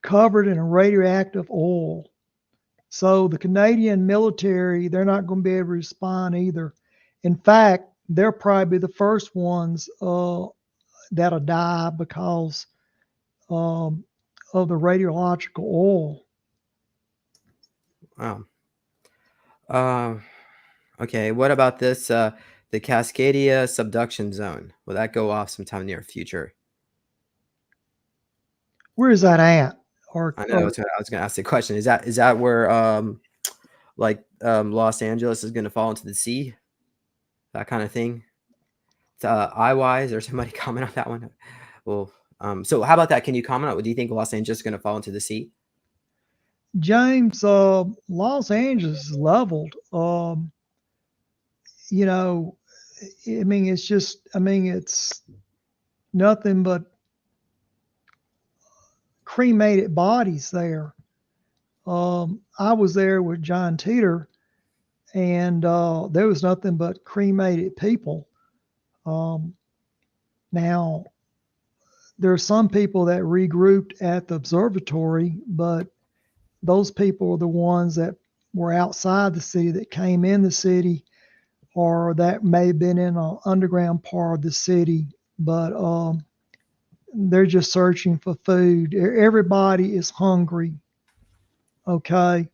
covered in radioactive oil. So the Canadian military, they're not going to be able to respond either. In fact, they're probably the first ones that'll die because of the radiological oil. Wow. Okay, what about this? The Cascadia subduction zone. Will that go off sometime near future? Where is that at? I know. I was gonna ask the question. Is that where Los Angeles is gonna fall into the sea? That kind of thing. Eye-wise, or somebody comment on that one? Well, so how about that? Can you comment on? Do you think Los Angeles is gonna fall into the sea? James, Los Angeles is leveled. I mean, it's nothing but cremated bodies there. I was there with John Teeter, and there was nothing but cremated people. Now, there are some people that regrouped at the observatory, but those people are the ones that were outside the city that came in the city or that may have been in an underground part of the city, but they're just searching for food. Everybody is hungry. Okay.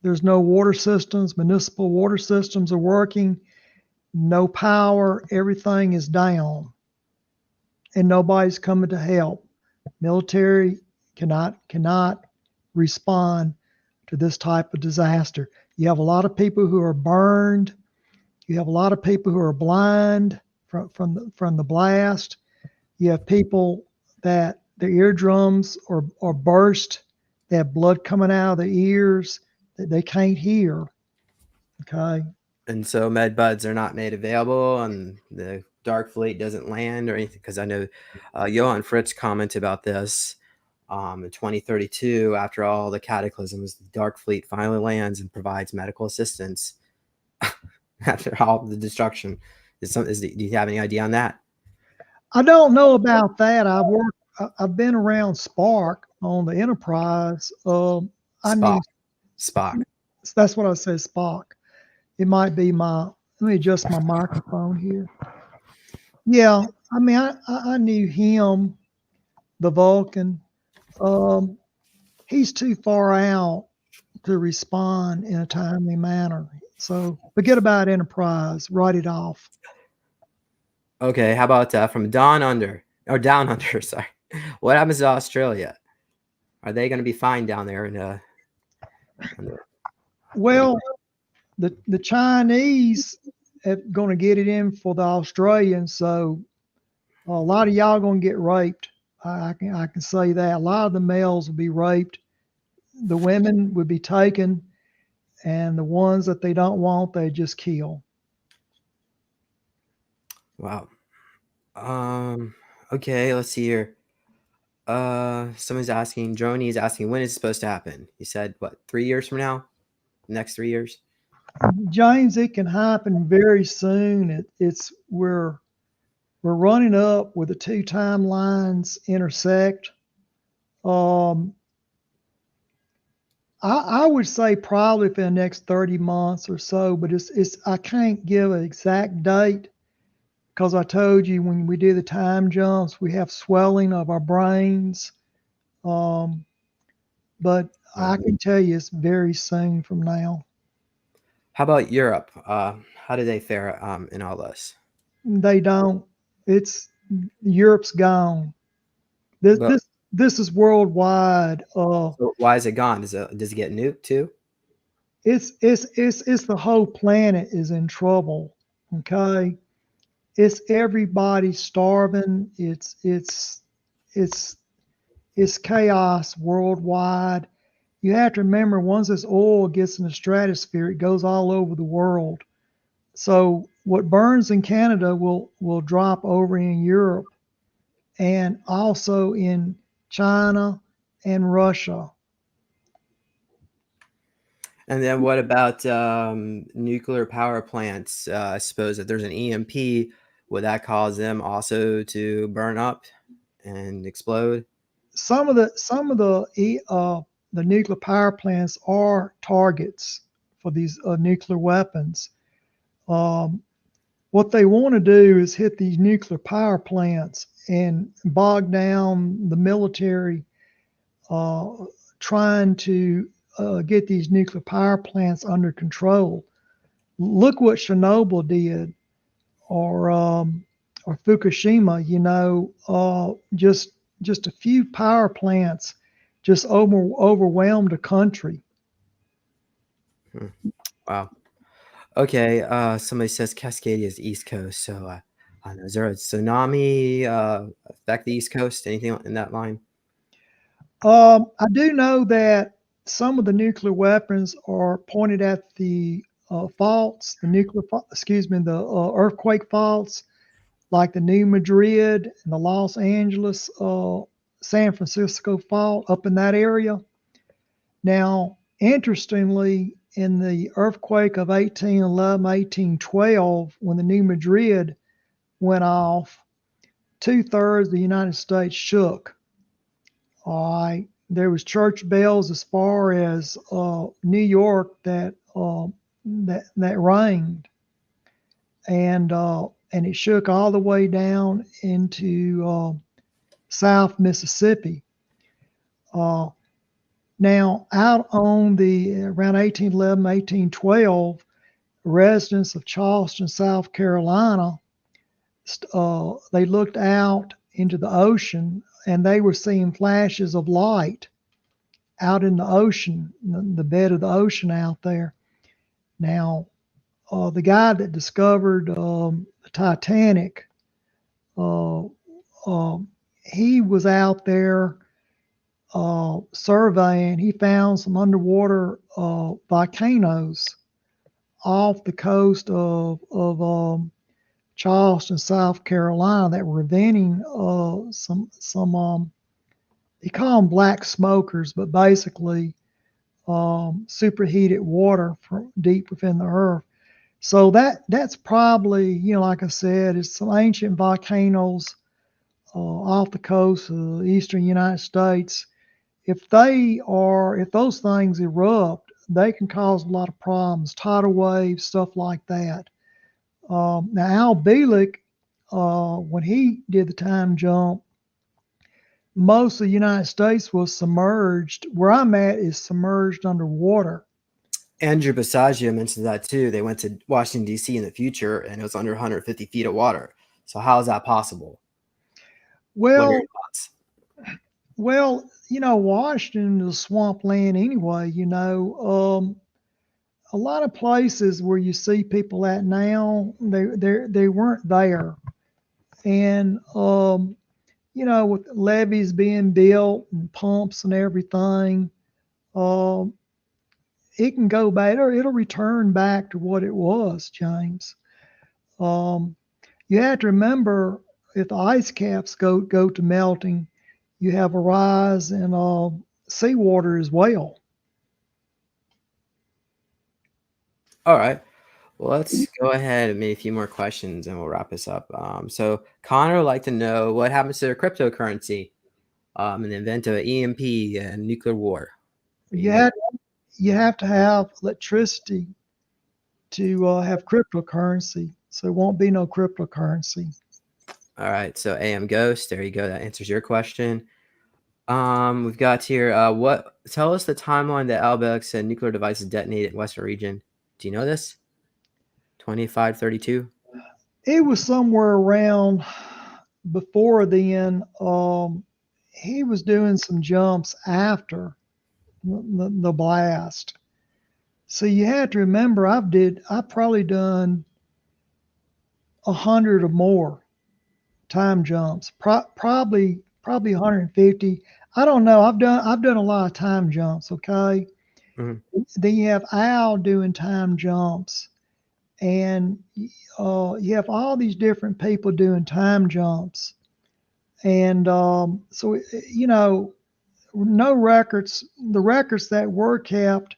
There's no water systems. Municipal water systems are working. No power. Everything is down, and nobody's coming to help. Military cannot respond to this type of disaster. You have a lot of people who are burned. You have a lot of people who are blind from the blast. You have people that their eardrums are burst. They have blood coming out of their ears that they can't hear. Okay. And so med buds are not made available, and the Dark Fleet doesn't land or anything. Because I know Johann Fritz commented about this in 2032. After all the cataclysms, the Dark Fleet finally lands and provides medical assistance after all the destruction. Do you have any idea on that? I don't know about that. I've been around Spark on the Enterprise. I knew Spock. That's what I said, Spock. It might be let me adjust my microphone here. Yeah, I mean, I knew him, the Vulcan. He's too far out to respond in a timely manner. So forget about Enterprise. Write it off. Okay, how about from Down Under? Sorry. What happens to Australia? Are they going to be fine down there? Well, the Chinese are going to get it in for the Australians, so a lot of y'all going to get raped. I can say that. A lot of the males will be raped. The women would be taken, and the ones that they don't want, they just kill. Wow. Okay, let's see here. Someone's asking, Droney is asking, when is it supposed to happen? He said, what, 3 years from now? Next 3 years? James, it can happen very soon. We're running up where the two timelines intersect. I would say probably for the next 30 months or so, but I can't give an exact date because I told you when we do the time jumps, we have swelling of our brains. But I can tell you it's very soon from now. How about Europe? How do they fare in all this? They don't. Europe's gone. This is worldwide. So why is it gone? Does it get nuked too? It's the whole planet is in trouble. Okay, it's everybody starving. It's chaos worldwide. You have to remember, once this oil gets in the stratosphere, it goes all over the world. So what burns in Canada will drop over in Europe and also in China and Russia. And then what about nuclear power plants? I suppose if there's an EMP, would that cause them also to burn up and explode? Some of the nuclear power plants are targets for these nuclear weapons. What they want to do is hit these nuclear power plants and bog down the military trying to get these nuclear power plants under control. Look what Chernobyl did, or Fukushima. Just a few power plants just overwhelmed a country. Wow. Okay. Somebody says Cascadia is East Coast. So I don't know. Is there a tsunami affect the East Coast? Anything in that line? I do know that some of the nuclear weapons are pointed at the faults, the earthquake faults, like the New Madrid and the Los Angeles, San Francisco fault up in that area. Now, interestingly, in the earthquake of 1811, 1812, when the New Madrid went off, 2/3 of the United States shook. All right, there was church bells as far as New York that rang. and it shook all the way down into South Mississippi. Now, out on the around 1811, 1812, residents of Charleston, South Carolina, they looked out into the ocean and they were seeing flashes of light out in the ocean, the bed of the ocean out there. Now, the guy that discovered the Titanic, uh, he was out there surveying. He found some underwater volcanoes off the coast of Charleston, South Carolina, that were emitting some they call them black smokers, but basically superheated water from deep within the earth. So that's probably, like I said, it's some ancient volcanoes off the coast of the eastern United States. If those things erupt, they can cause a lot of problems, tidal waves, stuff like that. Now, Al Bielek, when he did the time jump, most of the United States was submerged. Where I'm at is submerged underwater. Andrew Basaglia mentioned that too. They went to Washington, D.C. in the future, and it was under 150 feet of water. So how is that possible? What are Well, your thoughts? Washington is swampland anyway. A lot of places where you see people at now, they weren't there, and with levees being built and pumps and everything, um, it can go back. It'll return back to what it was, James. Um, you have to remember, if the ice caps go to melting, you have a rise in seawater as well. All right. Well, let's go ahead and maybe a few more questions and we'll wrap this up. So Connor would like to know what happens to their cryptocurrency in the event of an EMP and nuclear war. You have to have electricity to have cryptocurrency, so there won't be no cryptocurrency. All right. So AM Ghost, there you go. That answers your question. We've got here, tell us the timeline that Albeck said nuclear devices detonated in Western region. Do you know this? 2532? It was somewhere around before then. He was doing some jumps after the blast. So you have to remember, I probably done 100 or more time jumps, probably 150. I don't know. I've done a lot of time jumps. Okay. Mm-hmm. Then you have Al doing time jumps, and you have all these different people doing time jumps, and so no records. The records that were kept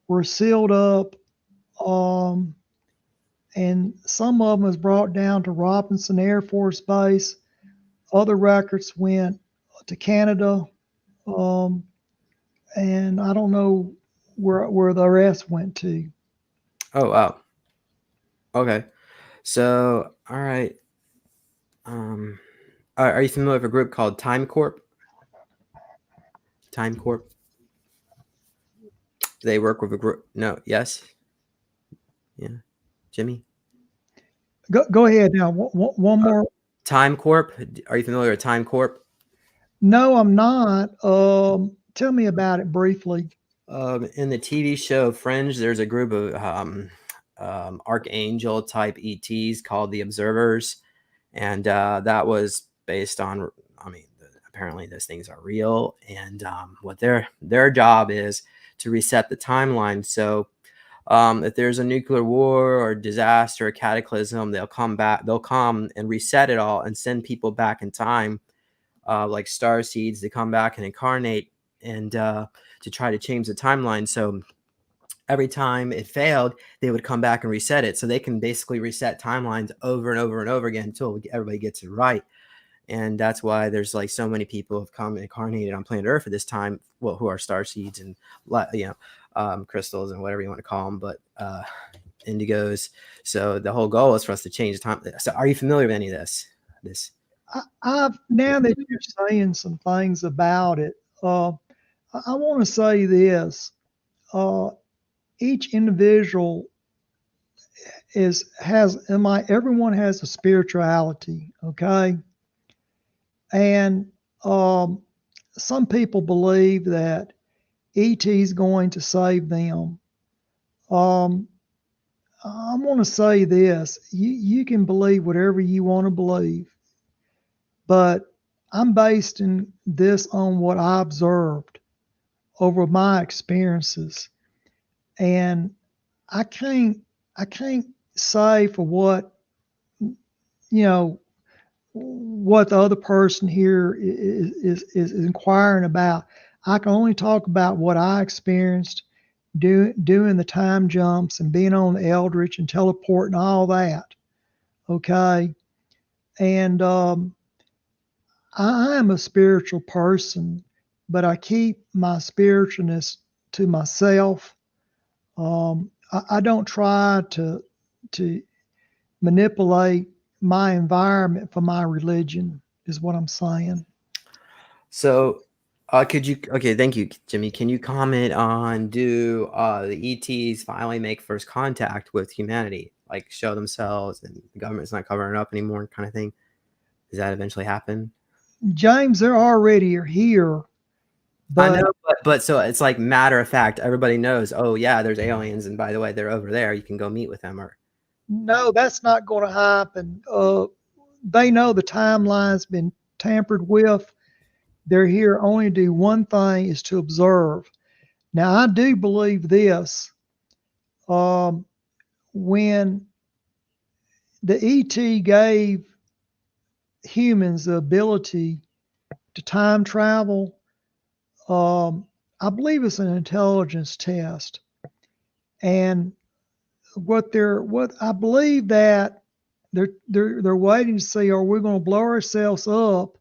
were sealed up, and some of them was brought down to Robinson Air Force Base. Other records went to Canada, and I don't know where the rest went to. Oh, wow. Okay. So, all right. Are you familiar with a group called Time Corp? Time Corp? They work with a group. No. Yes. Yeah. Jimmy? Go ahead now. One more. Time Corp. Are you familiar with Time Corp? No, I'm not. Tell me about it briefly. In the TV show Fringe, there's a group of archangel type ETs called the Observers, and that was based on. I mean, apparently those things are real, and what their job is to reset the timeline. So if there's a nuclear war or disaster or cataclysm, they'll come back. They'll come and reset it all and send people back in time, like star seeds, to come back and incarnate and to try to change the timeline. So every time it failed, they would come back and reset it. So they can basically reset timelines over and over and over again until everybody gets it right. And that's why there's like so many people have come incarnated on planet Earth at this time. Well, who are star seeds and crystals and whatever you want to call them. But indigos. So the whole goal is for us to change the time. So are you familiar with any of this? I've now that you're saying some things about it, I want to say this: each individual everyone has a spirituality, okay, and some people believe that ET is going to save them. I want to say this: you can believe whatever you want to believe, but I'm basing this on what I observed over my experiences, and I can't say for what what the other person here is inquiring about. I can only talk about what I experienced doing the time jumps and being on the Eldritch and teleporting all that. Okay, and I am a spiritual person, but I keep my spiritualness to myself. I don't try to manipulate my environment for my religion, is what I'm saying. So, okay, thank you, Jimmy. Can you comment on do the ETs finally make first contact with humanity, like show themselves and the government's not covering it up anymore, kind of thing? Does that eventually happen? James, they're already here, I but know, but so it's like matter of fact, everybody knows, oh yeah, there's aliens, and by the way, they're over there. You can go meet with them, or no, that's not going to happen. They know the timeline's been tampered with. They're here only to do one thing, is to observe. Now, I do believe this. When the ET gave humans the ability to time travel, I believe it's an intelligence test. And what I believe that they're waiting to see, are we going to blow ourselves up,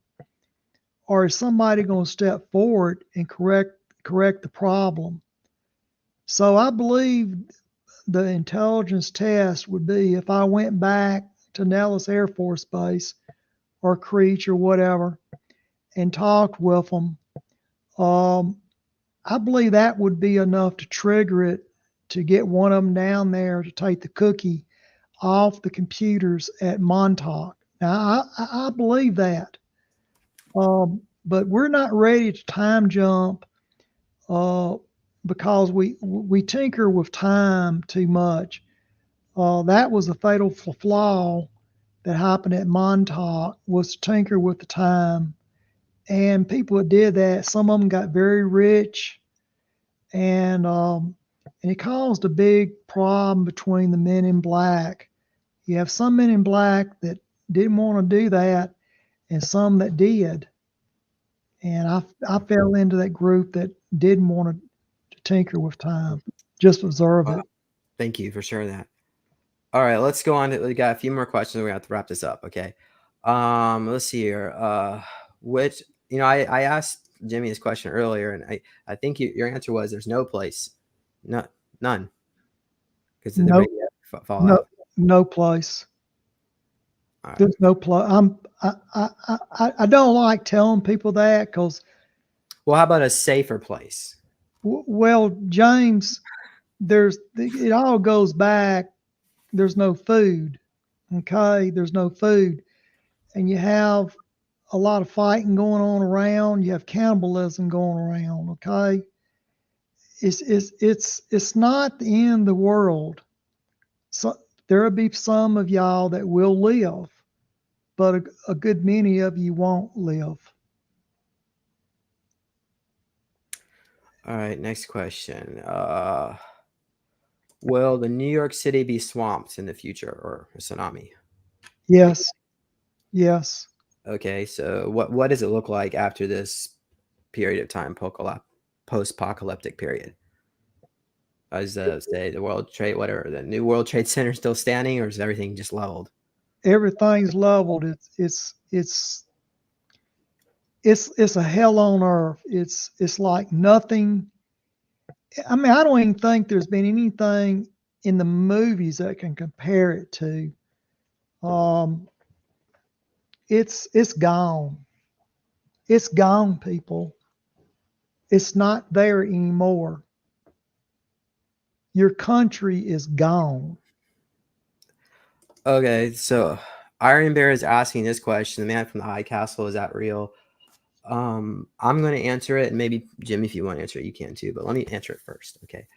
or is somebody going to step forward and correct the problem? So I believe the intelligence test would be if I went back to Nellis Air Force Base or Creech or whatever and talked with them. I believe that would be enough to trigger it, to get one of them down there to take the cookie off the computers at Montauk. Now, I believe that. But we're not ready to time jump because we tinker with time too much. That was a fatal flaw that happened at Montauk, was to tinker with the time. And people that did that, some of them got very rich, and it caused a big problem between the men in black. You have some men in black that didn't want to do that, and some that did. And I fell into that group that didn't want to tinker with time, just observe it. Thank you for sharing that. All right, let's go on. We got a few more questions. We have to wrap this up. Okay. Let's see here. Which, I asked Jimmy this question earlier, and I think your answer was there's no place, none, because No, fall no, out. no place. All right. There's no place. I don't like telling people that because, Well, how about a safer place? well, James, it all goes back. There's no food. Okay, there's no food, and you have a lot of fighting going on around. You have cannibalism going around. Okay, it's not the end of the world. So there'll be some of y'all that will live, but a good many of you won't live. All right, next question. Will the New York City be swamped in the future, or a tsunami? Yes, yes. Okay, so what does it look like after this period of time, post-apocalyptic period? Is say the World Trade, whatever, the new World Trade Center still standing, or is everything just leveled? Everything's leveled. It's a hell on earth. It's like nothing. I mean, I don't even think there's been anything in the movies that can compare it to. Um, it's gone. It's gone, people. It's not there anymore. Your country is gone. Okay, so Iron Bear is asking this question. The man from the High Castle, is that real? I'm going to answer it, and maybe Jimmy, if you want to answer it, you can too. But let me answer it first. Okay.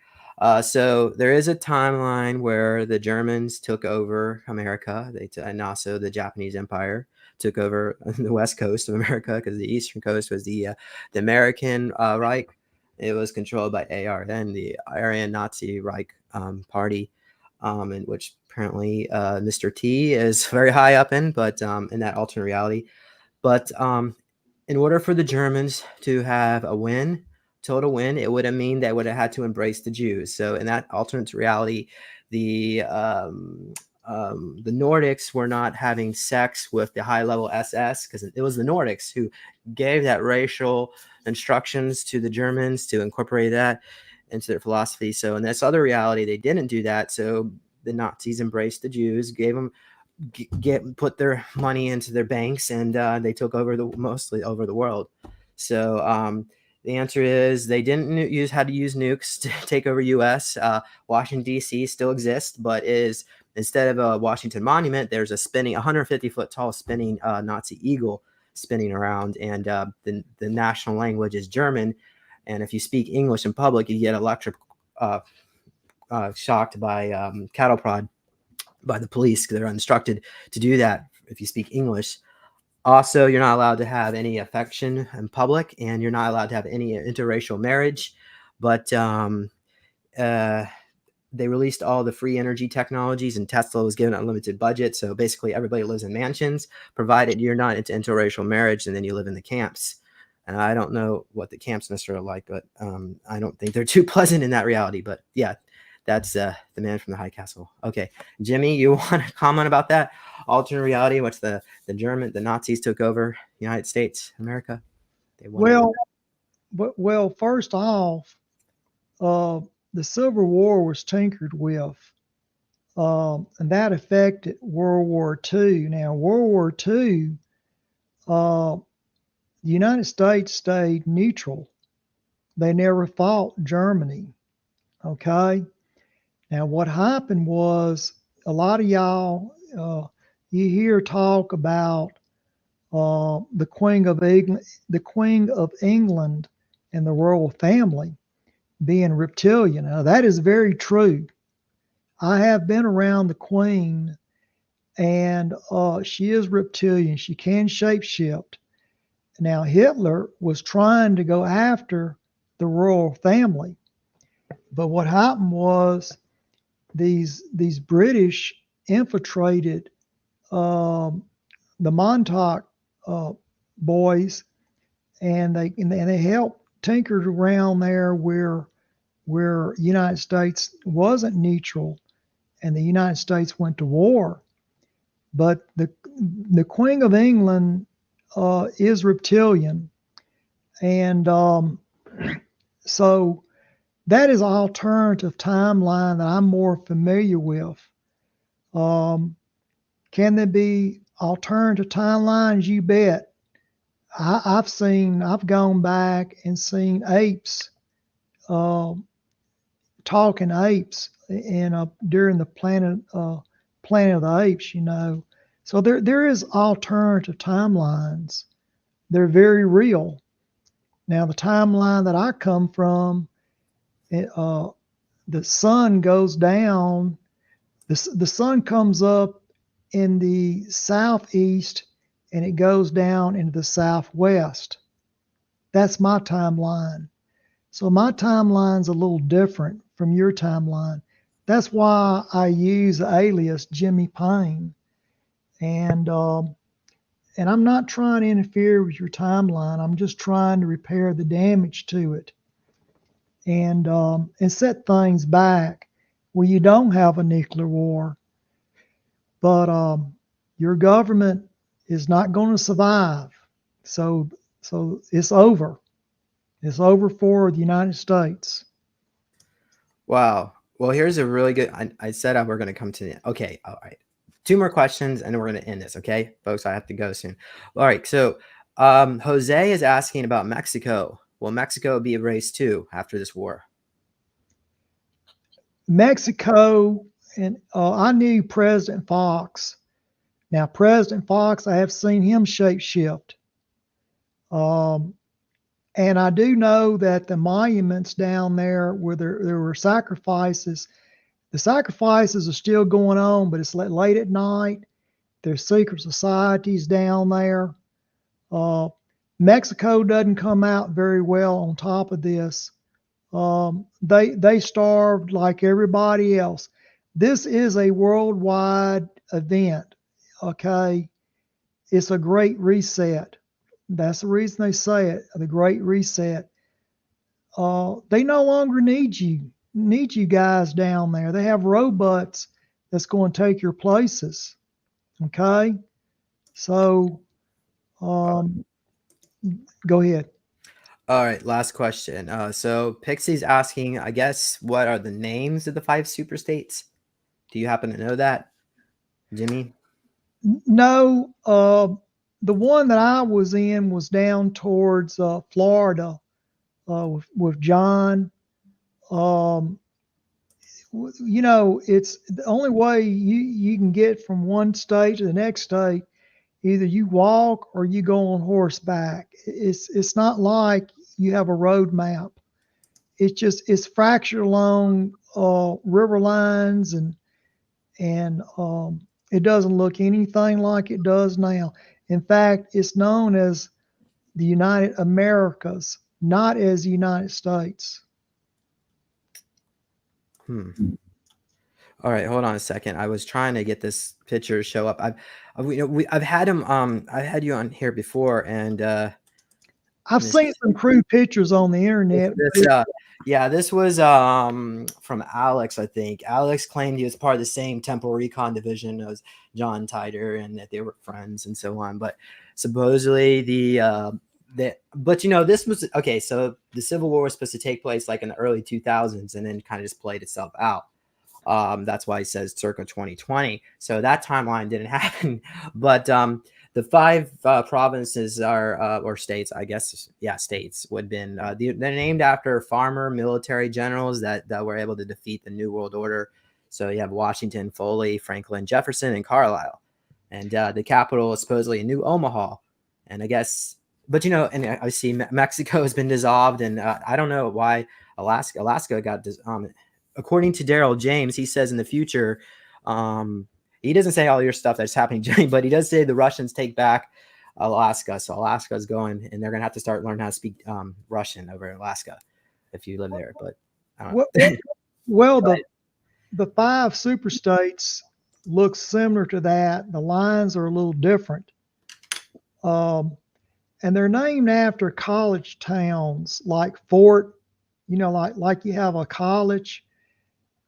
So there is a timeline where the Germans took over America, and also the Japanese Empire took over the west coast of America, because the eastern coast was the American Reich. It was controlled by ARN, the Aryan Nazi Reich party, in which apparently Mr. T is very high up in, but in that alternate reality. But in order for the Germans to have a win, total win, it would have mean they would have had to embrace the Jews. So in that alternate reality, the Nordics were not having sex with the high-level SS, because it was the Nordics who gave that racial instructions to the Germans to incorporate that into their philosophy. So in this other reality, they didn't do that. So the Nazis embraced the Jews, gave them put their money into their banks, and they took over mostly over the world. So the answer is they didn't had to use nukes to take over U.S. Washington D.C. still exists, but is instead of a Washington Monument, there's a spinning 150-foot tall spinning Nazi eagle spinning around, and the national language is German. And if you speak English in public, you get electric shocked by cattle prod by the police, because they're instructed to do that if you speak English. Also, you're not allowed to have any affection in public, and you're not allowed to have any interracial marriage. But they released all the free energy technologies, and Tesla was given an unlimited budget. So basically, everybody lives in mansions, provided you're not into interracial marriage, and then you live in the camps. And I don't know what the camps necessarily are like, but I don't think they're too pleasant in that reality. But yeah, that's the man from the High Castle. Okay, Jimmy, you want to comment about that alternate reality? What's the Nazis took over the United States, America? Well, first off, the Civil War was tinkered with, and that affected World War II. Now, World War II, the United States stayed neutral. They never fought Germany. Okay. Now, what happened was a lot of y'all, you hear talk about the Queen of England, and the royal family being reptilian. Now, that is very true. I have been around the Queen, and she is reptilian. She can shapeshift. Now, Hitler was trying to go after the royal family, but what happened was these British infiltrated the Montauk Boys, and they helped tinkered around there where United States wasn't neutral, and the United States went to war. But the Queen of England is reptilian, and so that is an alternative timeline that I'm more familiar with. Can there be alternative timelines? You bet. I've gone back and seen apes, talking apes, during the Planet of the Apes. So there is alternative timelines. They're very real. Now, the timeline that I come from, the sun goes down. The sun comes up in the southeast, and it goes down into the southwest. That's my timeline. So my timeline's a little different from your timeline. That's why I use the alias Jimmy Paine. And I'm not trying to interfere with your timeline. I'm just trying to repair the damage to it, and set things back where you don't have a nuclear war. But your government is not going to survive. So it's over. It's over for the United States. Wow. Well, here's a really good. I said we're going to come to the. Okay, all right. 2 more questions, and then we're going to end this. Okay, folks, I have to go soon. All right, so Jose is asking about Mexico. Will Mexico be erased too after this war? Mexico, and I knew President Fox. Now, President Fox, I have seen him shapeshift. And I do know that the monuments down there where there were sacrifices, the sacrifices are still going on, but it's late at night. There's secret societies down there. Mexico doesn't come out very well on top of this. They starved like everybody else. This is a worldwide event. Okay, it's a great reset. That's the reason they say it, the Great Reset. They no longer need you guys down there. They have robots that's going to take your places. Okay, so go ahead. All right, last question. So Pixie's asking, I guess, what are the names of the 5 super states? Do you happen to know that, Jimmy? No, the one that I was in was down towards Florida with John. It's the only way you can get from one state to the next state. Either you walk or you go on horseback. It's not like you have a road map. It's fractured along river lines, and it doesn't look anything like it does now. In fact, it's known as the United Americas, not as the United States. All right, hold on a second. I was trying to get this picture to show up. I've had him. I had you on here before, and I've seen some crude pictures on the internet. This was from Alex, I think. Alex claimed he was part of the same Temple Recon division as John Titor and that they were friends and so on. But supposedly this was okay. So the Civil War was supposed to take place like in the early 2000s and then kind of just played itself out. That's why he says circa 2020. So that timeline didn't happen. But the 5 provinces are or states, I guess, states would have been they're named after farmer military generals that were able to defeat the New World Order. So you have Washington, Foley, Franklin, Jefferson, and Carlisle, and the capital is supposedly New Omaha. And I guess, but and I see Mexico has been dissolved, and I don't know why Alaska got according to Daryl James, he says in the future. He doesn't say all your stuff that's happening, Jimmy, but he does say the Russians take back Alaska. So Alaska is going, and they're going to have to start learning how to speak Russian over in Alaska if you live there. But the 5 super states look similar to that. The lines are a little different, and they're named after college towns like Fort. Like you have a college,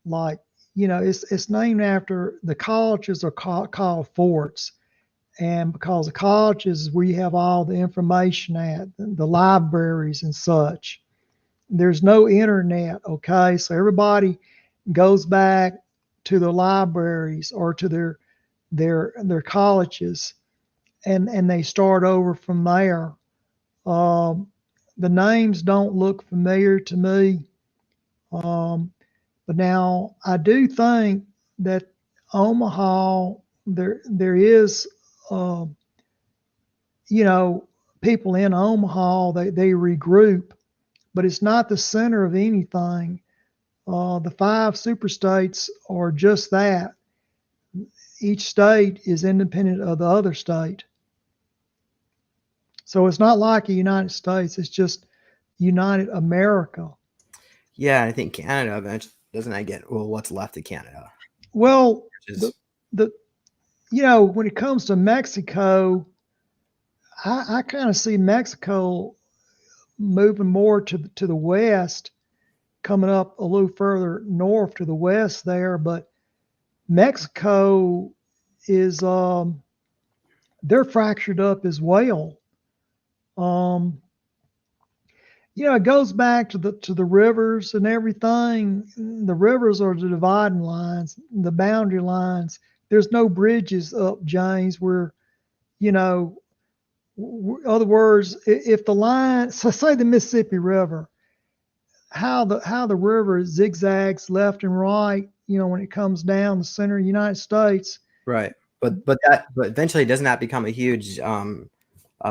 like. It's named after the colleges are called forts, and because the colleges is where you have all the information at, the libraries and such. There's no internet, okay? So everybody goes back to the libraries or to their colleges, and they start over from there. The names don't look familiar to me. But now I do think that Omaha, there is, people in Omaha, they regroup, but it's not the center of anything. The 5 super states are just that. Each state is independent of the other state. So it's not like the United States, it's just United America. Yeah, I think Canada doesn't I get what's left of Canada? Well, when it comes to Mexico, I kind of see Mexico moving more to the west, coming up a little further north to the west there. But Mexico is they're fractured up as well. It goes back to the rivers and everything. The rivers are the dividing lines, the boundary lines. There's no bridges up, James, where, you know, other words, if the line, so say the Mississippi River, how the river zigzags left and right, when it comes down the center of the United States. Right. But eventually doesn't that become a huge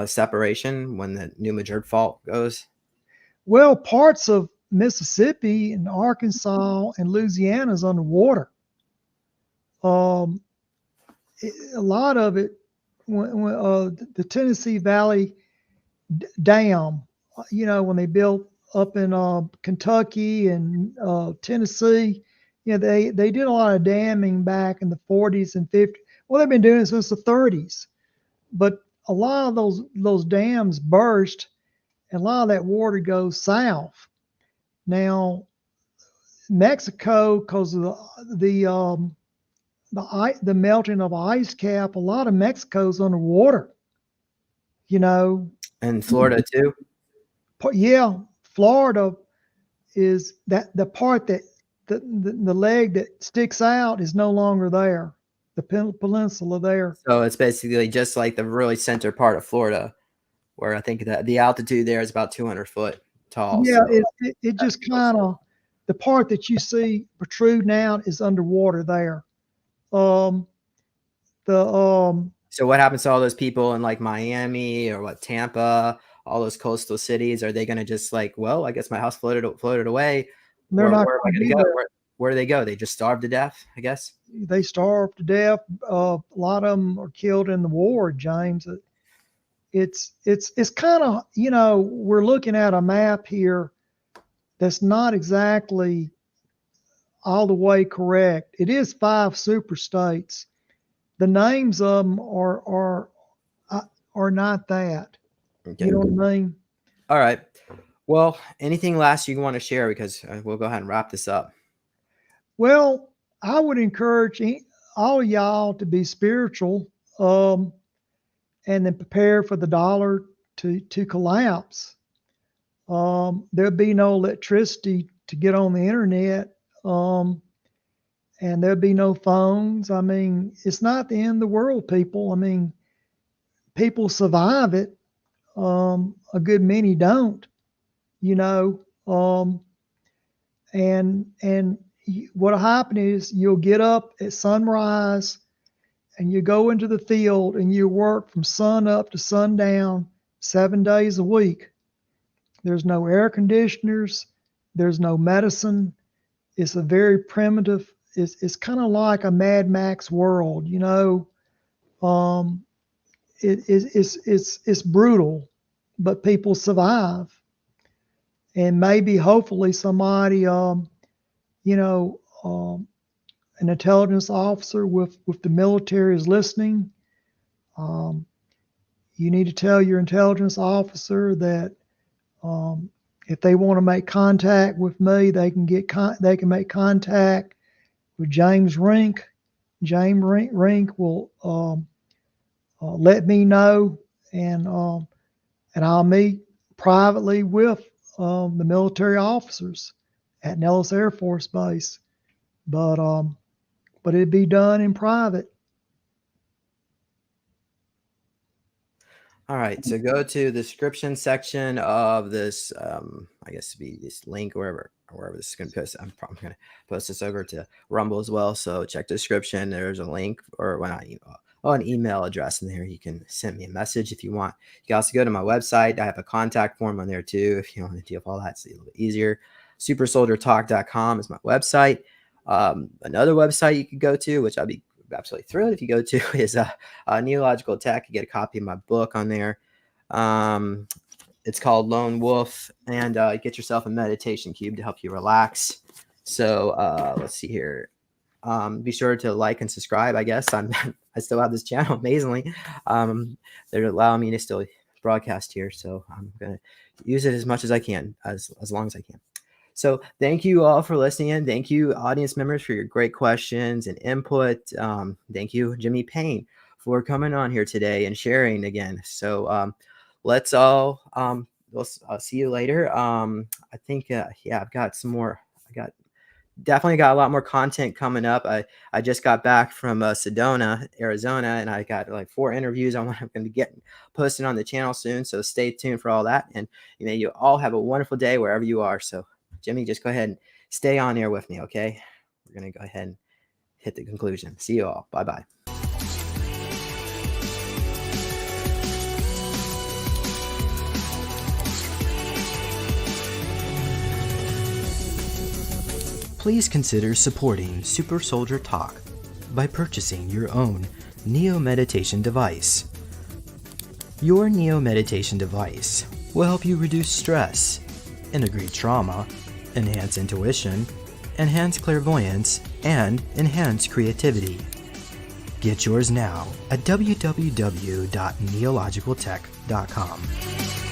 separation when the New Madrid Fault goes? Well, parts of Mississippi and Arkansas and Louisiana is underwater. A lot of it, the Tennessee Valley Dam, when they built up in Kentucky and Tennessee, they did a lot of damming back in the 40s and 50s. Well, they've been doing it since the 30s, but a lot of those dams burst, and a lot of that water goes south. Now, Mexico, because of the melting of ice cap, a lot of Mexico's underwater. And Florida too. Yeah, Florida is that the part that the leg that sticks out is no longer there. The peninsula there. So it's basically just like the really center part of Florida, where I think that the altitude there is about 200 foot tall. Yeah, so it just kind of, the part that you see protruding out is underwater there. So what happens to all those people in like Miami or Tampa, all those coastal cities? Are they going to just like, well, I guess my house floated away. They're not where am I going going to go? Where do they go? They just starve to death, I guess. They starve to death. A lot of them are killed in the war, James. It's kind of, we're looking at a map here that's not exactly all the way correct. It is 5 super states. The names of them are not that. Okay. You know what I mean? All right. Well, anything last you want to share, because we'll go ahead and wrap this up. Well, I would encourage all of y'all to be spiritual, and then prepare for the dollar to collapse. There'll be no electricity to get on the internet, and there'll be no phones. I mean, it's not the end of the world, people. I mean, people survive it. A good many don't, and what'll happen is you'll get up at sunrise and you go into the field and you work from sun up to sundown 7 days a week. There's no air conditioners. There's no medicine. It's a very primitive, it's kind of like a Mad Max world, It's brutal, but people survive. And maybe, hopefully, somebody, an intelligence officer with the military is listening. You need to tell your intelligence officer that if they want to make contact with me, they can make contact with James Rink. James Rink will let me know, and I'll meet privately with the military officers at Nellis Air Force Base, but it'd be done in private. All right, so go to the description section of this. I guess be this link wherever this is going to post. I'm probably going to post this over to Rumble as well. So check the description. There's a link, or an email address in there. You can send me a message if you want. You can also go to my website. I have a contact form on there too if you want to deal with all that. It's a little bit easier. SuperSoldierTalk.com is my website. Another website you could go to, which I'll be absolutely thrilled if you go to, is Neological Tech. You get a copy of my book on there. It's called Lone Wolf, and get yourself a meditation cube to help you relax. So let's see here. Be sure to like and subscribe. I guess I still have this channel, amazingly. They're allowing me to still broadcast here, so I'm gonna use it as much as I can, as long as I can. So thank you all for listening in. Thank you, audience members, for your great questions and input. Thank you, Jimmy Paine, for coming on here today and sharing again. So let's all I'll see you later. I think I've got some more. Definitely got a lot more content coming up. I just got back from Sedona, Arizona, and I got like 4 interviews I'm going to be getting posted on the channel soon. So stay tuned for all that. And you all have a wonderful day wherever you are. So Jimmy, just go ahead and stay on here with me. Okay. We're going to go ahead and hit the conclusion. See you all. Bye-bye. Please consider supporting Super Soldier Talk by purchasing your own Neo Meditation device. Your Neo Meditation device will help you reduce stress, integrate trauma, enhance intuition, enhance clairvoyance, and enhance creativity. Get yours now at www.neologicaltech.com.